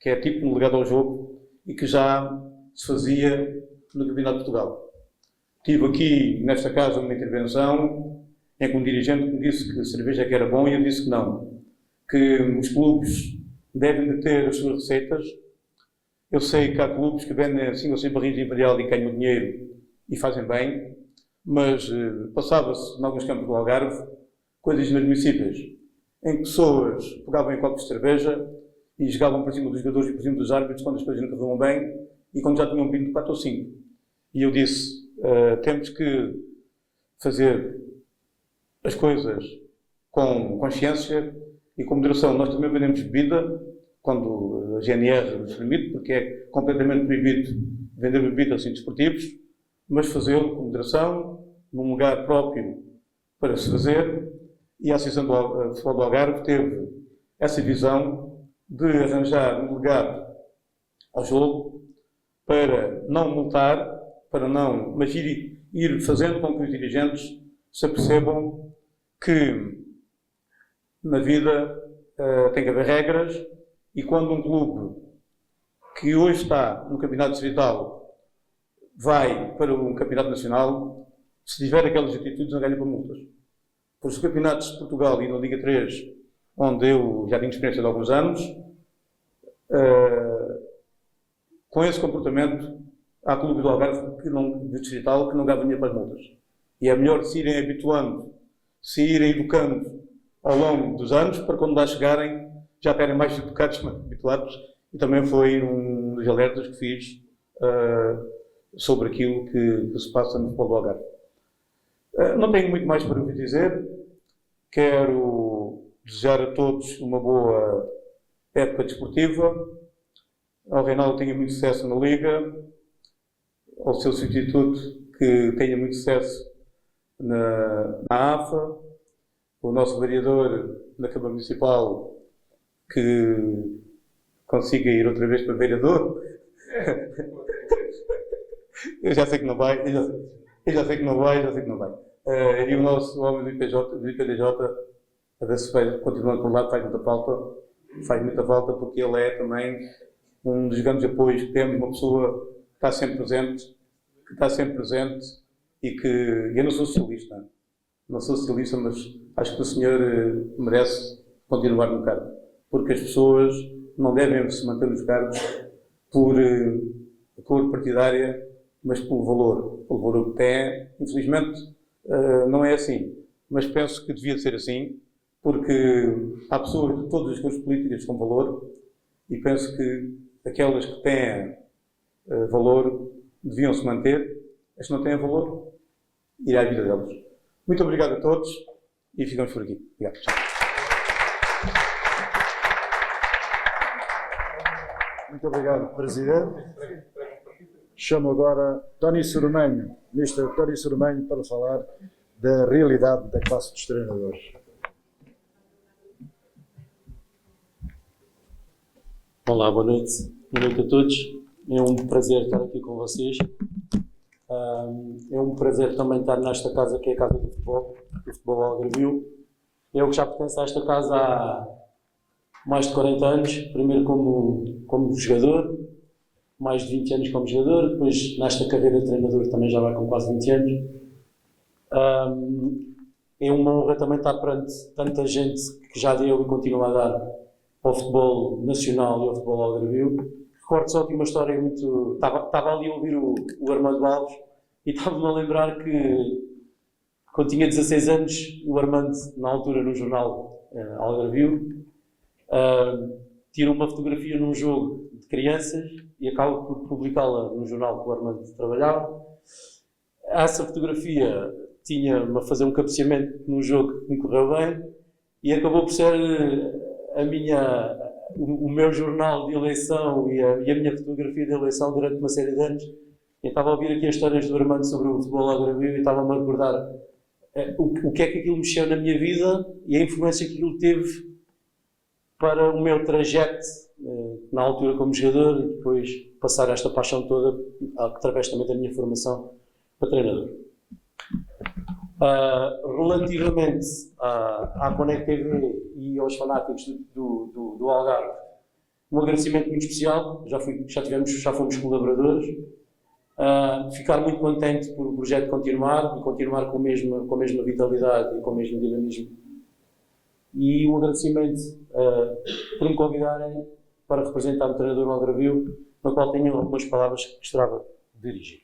S11: que é tipo um delegado ao jogo e que já se fazia no Campeonato de Portugal. Tive aqui, nesta casa, uma intervenção em que um dirigente me disse que a cerveja que era bom e eu disse que não. Que os clubes devem de ter as suas receitas. Eu sei que há clubes que vendem 5 ou 6 barris de Imperial e ganham dinheiro e fazem bem, mas passava-se em alguns campos do Algarve coisas inadmissíveis, em que pessoas pegavam em copos de cerveja e jogavam por cima dos jogadores e por cima dos árbitros quando as coisas não corriam bem e quando já tinham vindo 4 ou 5. E eu disse, temos que fazer as coisas com consciência e com moderação. Nós também vendemos bebida, quando a GNR nos permite, porque é completamente proibido vender bebidas assim desportivos, mas fazê-lo com moderação, num lugar próprio para se fazer. E a Associação de Futebol do Algarve teve essa visão de arranjar um legado ao jogo para não multar, mas ir fazendo com que os dirigentes se apercebam que na vida tem que haver regras e quando um clube que hoje está no campeonato distrital vai para um campeonato nacional, se tiver aquelas atitudes não ganha para multas. Por os campeonatos de Portugal e na Liga 3, onde eu já tenho experiência de alguns anos, com esse comportamento há clubes do Algarve do distrital que não ganham dinheiro para as multas. E é melhor se irem habituando, se irem educando ao longo dos anos, para quando lá chegarem já terem mais educados, mais habituados. E também foi um dos alertas que fiz sobre aquilo que se passa no futebol do Algarve. Não tenho muito mais para vos dizer. Quero desejar a todos uma boa época desportiva. Ao Reinaldo tenha muito sucesso na Liga. Ao seu substituto que tenha muito sucesso na AFA. O nosso vereador na Câmara Municipal que consiga ir outra vez para vereador. Eu já sei que não vai. Eu já sei que não vai. E o nosso homem do IPDJ, a ver se vai continuando por lá, faz muita falta porque ele é também um dos grandes apoios que temos, uma pessoa que está sempre presente e que eu não sou socialista, mas acho que o senhor merece continuar no cargo, porque as pessoas não devem se manter nos cargos por cor partidária, mas pelo valor que tem. Infelizmente não é assim, mas penso que devia ser assim, porque há pessoas de todas as cores políticas com valor e penso que aquelas que têm valor deviam se manter, as que não têm valor, ir à vida delas. Muito obrigado a todos e ficamos por aqui. Obrigado.
S5: Muito obrigado, Presidente. Chamo agora Tony Sormanho, Mr. Tony Sormanho, para falar da realidade da classe dos treinadores.
S12: Olá, boa noite. Boa noite a todos. É um prazer estar aqui com vocês. É um prazer também estar nesta casa que é a Casa do Futebol Algarvio. Eu que já pertenço a esta casa há mais de 40 anos, primeiro como jogador, mais de 20 anos como jogador, depois nesta carreira de treinador também já vai com quase 20 anos. É uma honra também estar perante tanta gente que já deu e continua a dar ao futebol nacional e ao futebol algarvio. Recordo só aqui uma história muito... Estava ali a ouvir o Armando Alves e estava-me a lembrar que quando tinha 16 anos, o Armando, na altura no jornal Algarvio, tira uma fotografia num jogo de crianças e acaba por publicá-la no jornal que o Armando trabalhava. Essa fotografia tinha-me a fazer um cabeceamento num jogo que me correu bem e acabou por ser o meu jornal de eleição e a minha fotografia de eleição durante uma série de anos. Eu estava a ouvir aqui as histórias do Armando sobre o futebol algarvio e estava-me a recordar o que é que aquilo mexeu na minha vida e a influência que aquilo teve para o meu trajeto na altura como jogador e depois passar esta paixão toda através também da minha formação para treinador. Relativamente à Connect TV e aos fanáticos do Algarve, um agradecimento muito especial, já fomos colaboradores, ficar muito contente por o projeto continuar e continuar com a mesma vitalidade e com o mesmo dinamismo. E um agradecimento por me convidarem para representar o treinador Algarvio, no qual tenho algumas palavras que gostava de dirigir.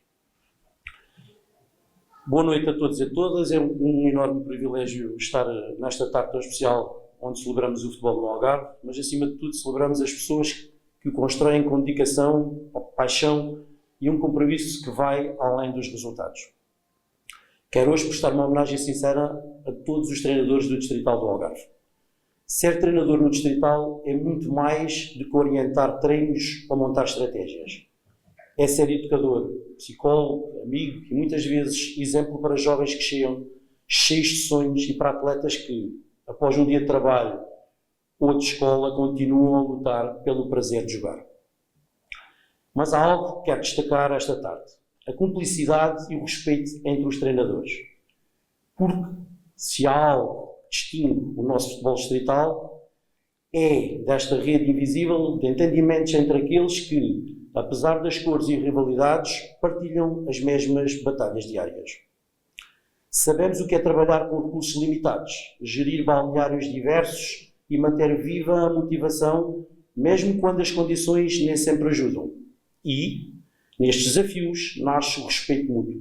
S12: Boa noite a todos e a todas. É um enorme privilégio estar nesta tarde tão especial onde celebramos o futebol no Algarve, mas acima de tudo celebramos as pessoas que o constroem com dedicação, paixão e um compromisso que vai além dos resultados. Quero hoje prestar uma homenagem sincera a todos os treinadores do Distrital do Algarve. Ser treinador no Distrital é muito mais do que orientar treinos ou montar estratégias. É ser educador, psicólogo, amigo e muitas vezes exemplo para jovens que chegam cheios de sonhos e para atletas que, após um dia de trabalho ou de escola, continuam a lutar pelo prazer de jogar. Mas há algo que quero destacar esta tarde: a cumplicidade e o respeito entre os treinadores. Porque se há algo que distingue o nosso futebol distrital, é desta rede invisível de entendimentos entre aqueles que, apesar das cores e rivalidades, partilham as mesmas batalhas diárias. Sabemos o que é trabalhar com recursos limitados, gerir balneários diversos e manter viva a motivação, mesmo quando as condições nem sempre ajudam. E, nestes desafios, nasce o respeito mútuo.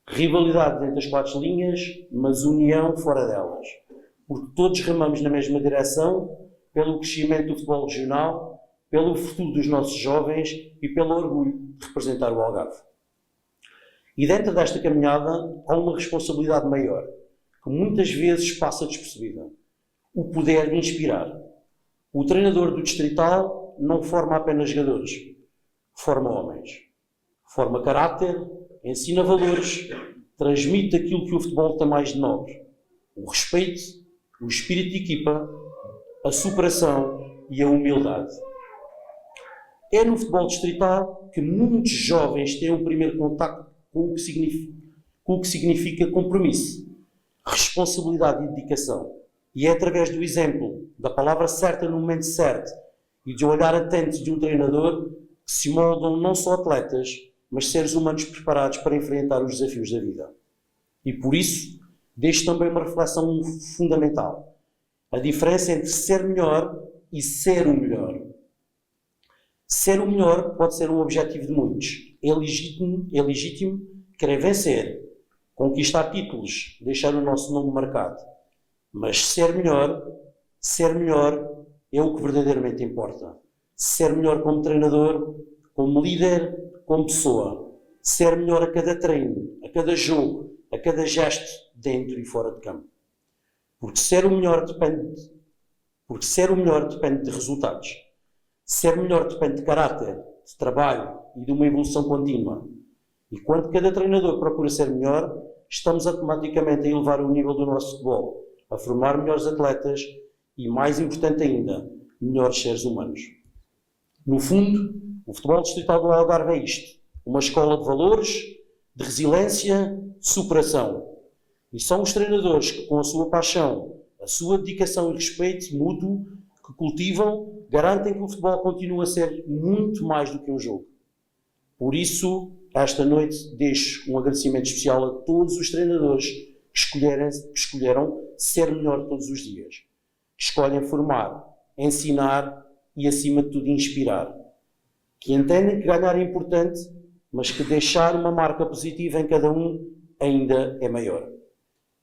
S12: Rivalidade entre as quatro linhas, mas união fora delas. Porque todos remamos na mesma direção, pelo crescimento do futebol regional, pelo futuro dos nossos jovens e pelo orgulho de representar o Algarve. E dentro desta caminhada há uma responsabilidade maior, que muitas vezes passa despercebida: o poder de inspirar. O treinador do Distrital não forma apenas jogadores, forma homens. Forma caráter, ensina valores, transmite aquilo que o futebol tem mais de nobre: o respeito, o espírito de equipa, a superação e a humildade. É no futebol distrital que muitos jovens têm um primeiro contacto com o que significa compromisso, responsabilidade e dedicação. E é através do exemplo, da palavra certa no momento certo e de olhar atento de um treinador que se moldam não só atletas, mas seres humanos preparados para enfrentar os desafios da vida. E por isso, deixo também uma reflexão fundamental: a diferença entre ser melhor e ser o melhor. Ser o melhor pode ser um objetivo de muitos. É legítimo querer vencer, conquistar títulos, deixar o nosso nome marcado. Mas ser melhor é o que verdadeiramente importa. Ser melhor como treinador, como líder, como pessoa. Ser melhor a cada treino, a cada jogo, a cada gesto, dentro e fora de campo. Porque ser o melhor depende de resultados. Ser melhor depende de caráter, de trabalho e de uma evolução contínua. E quando cada treinador procura ser melhor, estamos automaticamente a elevar o nível do nosso futebol, a formar melhores atletas e, mais importante ainda, melhores seres humanos. No fundo, o futebol distrital do Algarve é isto: uma escola de valores, de resiliência, de superação. E são os treinadores que, com a sua paixão, a sua dedicação e respeito mútuo que cultivam, garantem que o futebol continua a ser muito mais do que um jogo. Por isso, esta noite deixo um agradecimento especial a todos os treinadores que escolheram ser melhor todos os dias, que escolhem formar, ensinar e, acima de tudo, inspirar, que entendem que ganhar é importante, mas que deixar uma marca positiva em cada um ainda é maior.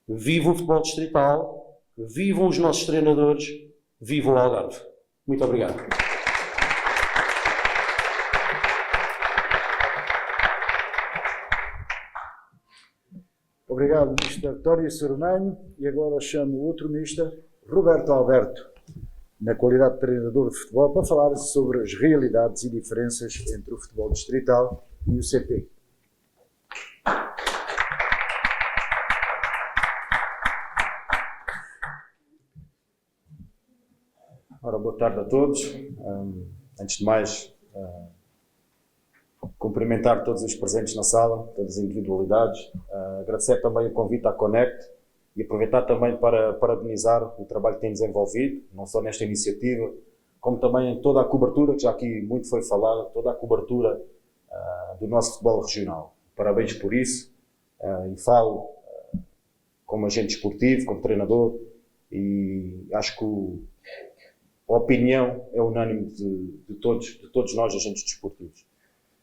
S12: Viva o futebol distrital, vivam os nossos treinadores, viva o Algarve. Muito obrigado.
S5: Obrigado, Mr. Tony Cerumanho. E agora chamo o outro Mr. Roberto Alberto, na qualidade de treinador de futebol, para falar sobre as realidades e diferenças entre o futebol distrital e o CP.
S13: Ora, boa tarde a todos. Antes de mais, cumprimentar todos os presentes na sala, todas as individualidades. Agradecer também o convite à Connect e aproveitar também para parabenizar o trabalho que tem desenvolvido, não só nesta iniciativa, como também em toda a cobertura, que já aqui muito foi falada, toda a cobertura do nosso futebol regional. Parabéns por isso. E falo como agente esportivo, como treinador, e acho que a opinião é unânime de todos nós, agentes desportivos.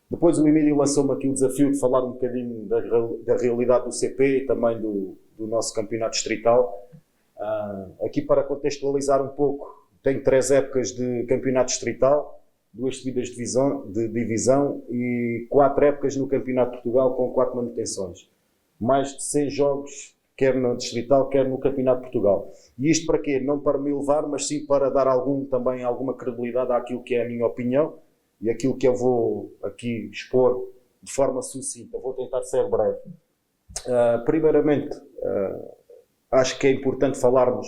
S13: Depois o Emílio lançou-me aqui o desafio de falar um bocadinho da realidade do CP e também do nosso campeonato distrital. Aqui para contextualizar um pouco, tenho 3 épocas de campeonato distrital, 2 subidas de divisão e 4 épocas no campeonato de Portugal com 4 manutenções. Mais de 100 jogos, quer no distrital, quer no campeonato de Portugal. E isto para quê? Não para me elevar, mas sim para dar também alguma credibilidade àquilo que é a minha opinião e aquilo que eu vou aqui expor de forma sucinta. Vou tentar ser breve. Primeiramente, acho que é importante falarmos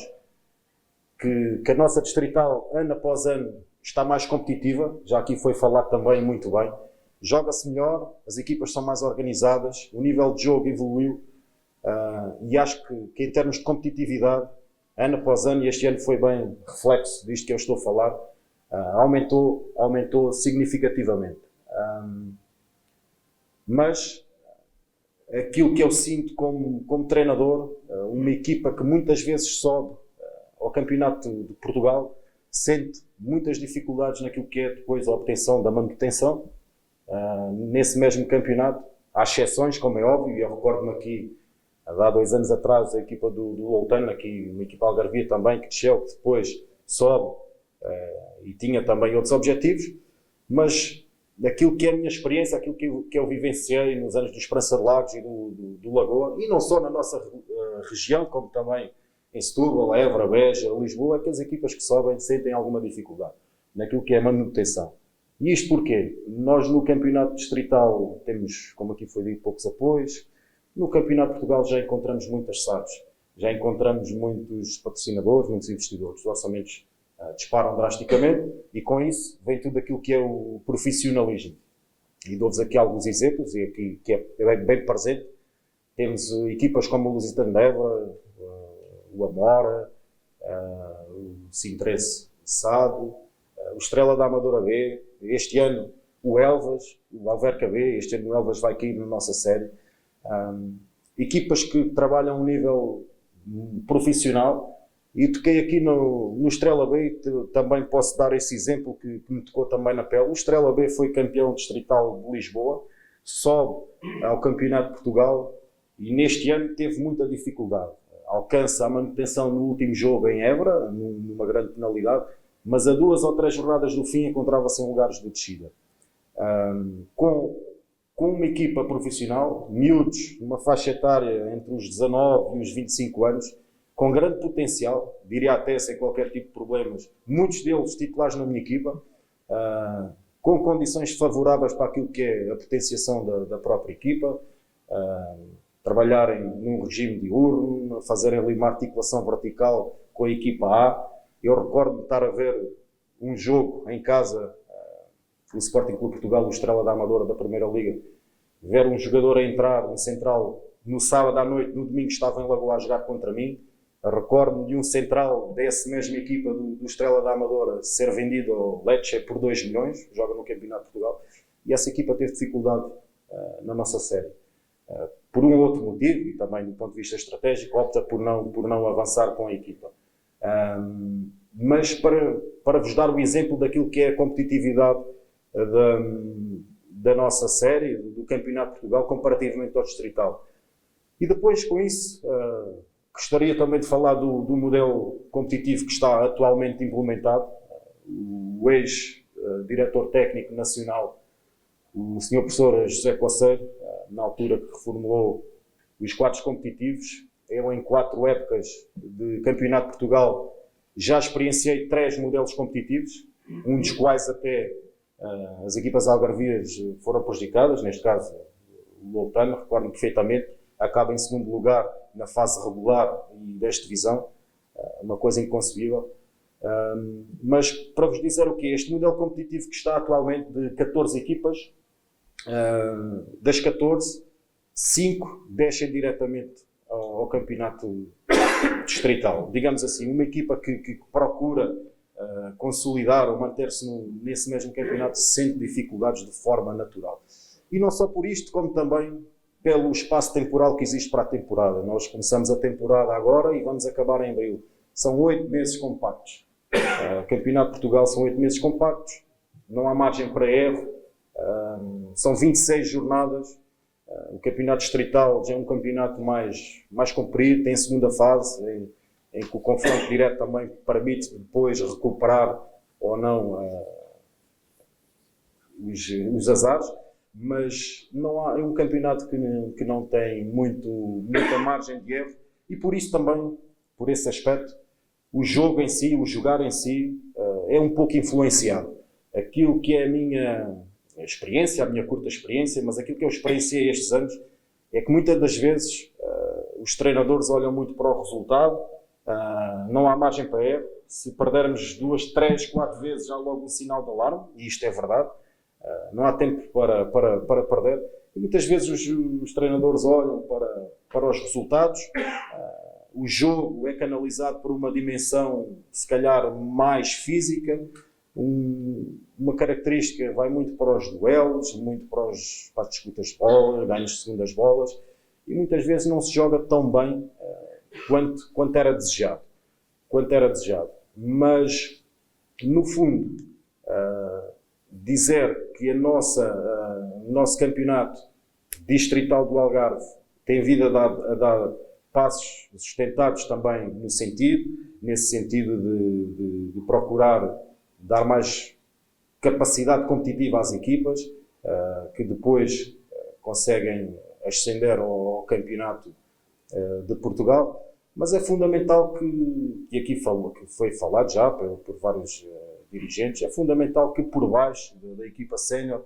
S13: que a nossa distrital, ano após ano, está mais competitiva. Já aqui foi falado também muito bem. Joga-se melhor, as equipas são mais organizadas, o nível de jogo evoluiu. E acho que em termos de competitividade, ano após ano, e este ano foi bem reflexo disto que eu estou a falar, aumentou significativamente. Mas aquilo que eu sinto como treinador, uma equipa que muitas vezes sobe ao campeonato de Portugal, sente muitas dificuldades naquilo que é depois a obtenção da manutenção nesse mesmo campeonato. Há exceções, como é óbvio, e eu recordo-me aqui há 2 anos atrás a equipa do Loutano, aqui uma equipa algarvia também, que desceu, que depois sobe e tinha também outros objetivos, mas daquilo que é a minha experiência, aquilo que eu vivenciei nos anos do Esperança de Lagos e do Lagoa, e não só na nossa região, como também em Setúbal, Évora, Beja, Lisboa, é que as equipas que sobem sentem alguma dificuldade naquilo que é a manutenção. E isto porquê? Nós no campeonato distrital temos, como aqui foi dito, poucos apoios. No Campeonato de Portugal já encontramos muitas SADs, já encontramos muitos patrocinadores, muitos investidores. Os orçamentos disparam drasticamente e com isso vem tudo aquilo que é o profissionalismo. E dou-vos aqui alguns exemplos, e aqui que é bem presente. Temos equipas como o Lusitano de Évora, o Amora, o Sintresse Sado, o Estrela da Amadora B, este ano o Elvas, o Alverca B, este ano o Elvas vai cair na nossa série. Equipas que trabalham a um nível profissional, e toquei aqui no Estrela B, também posso dar esse exemplo que me tocou também na pele. O Estrela B foi campeão distrital de Lisboa, sobe ao Campeonato de Portugal e neste ano teve muita dificuldade. Alcança a manutenção no último jogo em Évora, numa grande penalidade, mas a 2 ou 3 jornadas do fim encontrava-se em lugares de descida. Com uma equipa profissional, miúdos, numa faixa etária entre os 19 e os 25 anos, com grande potencial, diria até sem qualquer tipo de problemas, muitos deles titulares na minha equipa, com condições favoráveis para aquilo que é a potenciação da própria equipa, trabalharem num regime diurno, fazerem ali uma articulação vertical com a equipa A. Eu recordo de estar a ver um jogo em casa, o Sporting Clube Portugal, o Estrela da Amadora da Primeira Liga, ver um jogador a entrar no central no sábado à noite, no domingo estava em Lagoa a jogar contra mim. Recordo-me de um central dessa mesma equipa do Estrela da Amadora ser vendido ao Lecce por 2 milhões, joga no Campeonato de Portugal, e essa equipa teve dificuldade na nossa série. Por um outro motivo, e também do ponto de vista estratégico, opta por não avançar com a equipa. Mas para vos dar o exemplo daquilo que é a competitividade da nossa série, do Campeonato de Portugal, comparativamente ao distrital. E depois, com isso, gostaria também de falar do modelo competitivo que está atualmente implementado. O ex-diretor técnico nacional, o Sr. Professor José Coceiro, na altura que reformulou os quadros competitivos. Eu, em 4 épocas de Campeonato de Portugal, já experienciei 3 modelos competitivos, um dos quais até as equipas algarvias foram prejudicadas, neste caso o Loltano, recordo perfeitamente, acaba em segundo lugar na fase regular e desta divisão, uma coisa inconcebível. Mas para vos dizer o que é este modelo competitivo que está atualmente de 14 equipas, das 14, 5 descem diretamente ao campeonato distrital. Digamos assim, uma equipa que procura consolidar ou manter-se nesse mesmo campeonato sente dificuldades de forma natural. E não só por isto, como também pelo espaço temporal que existe para a temporada. Nós começamos a temporada agora e vamos acabar em abril. São 8 meses compactos. Campeonato de Portugal são 8 meses compactos, não há margem para erro, são 26 jornadas. O campeonato distrital já é um campeonato mais comprido, tem segunda fase, em que o confronto direto também permite depois recuperar ou não os azares, mas não há, é um campeonato que não tem muita margem de erro e por isso também, por esse aspecto, o jogo em si, o jogar em si, é um pouco influenciado. Aquilo que é a minha experiência, a minha curta experiência, mas aquilo que eu experienciei estes anos, é que muitas das vezes os treinadores olham muito para o resultado, não há margem para erro. Se perdermos 2, 3, 4 vezes, já logo um sinal de alarme, e isto é verdade, não há tempo para perder. E muitas vezes os treinadores olham para os resultados, o jogo é canalizado por uma dimensão, se calhar, mais física, uma característica vai muito para os duelos, muito para as disputas de bola, ganhos de segundas bolas, e muitas vezes não se joga tão bem quanto era desejado. Mas, no fundo, dizer que o nosso campeonato distrital do Algarve tem vindo a dar passos sustentados também nesse sentido de procurar dar mais capacidade competitiva às equipas, que depois conseguem ascender ao campeonato de Portugal, mas é fundamental que aqui que foi falado já por vários dirigentes, é fundamental que por baixo da equipa sénior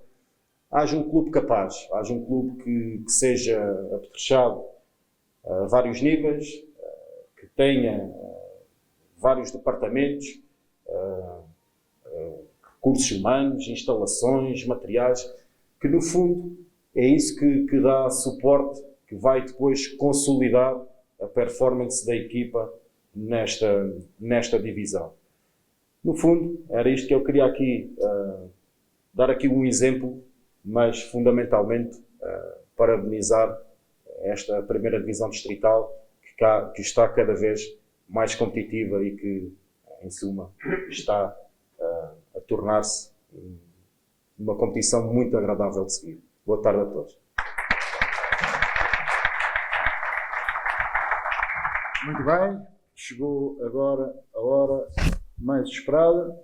S13: haja um clube capaz, haja um clube que seja apetrechado a vários níveis, que tenha vários departamentos, recursos humanos, instalações, materiais, que no fundo é isso que dá suporte, que vai depois consolidar a performance da equipa nesta divisão. No fundo, era isto que eu queria aqui dar aqui um exemplo, mas fundamentalmente parabenizar esta primeira divisão distrital que está cada vez mais competitiva e que, em suma, está a tornar-se uma competição muito agradável de seguir. Boa tarde a todos.
S5: Muito bem, chegou agora a hora mais esperada.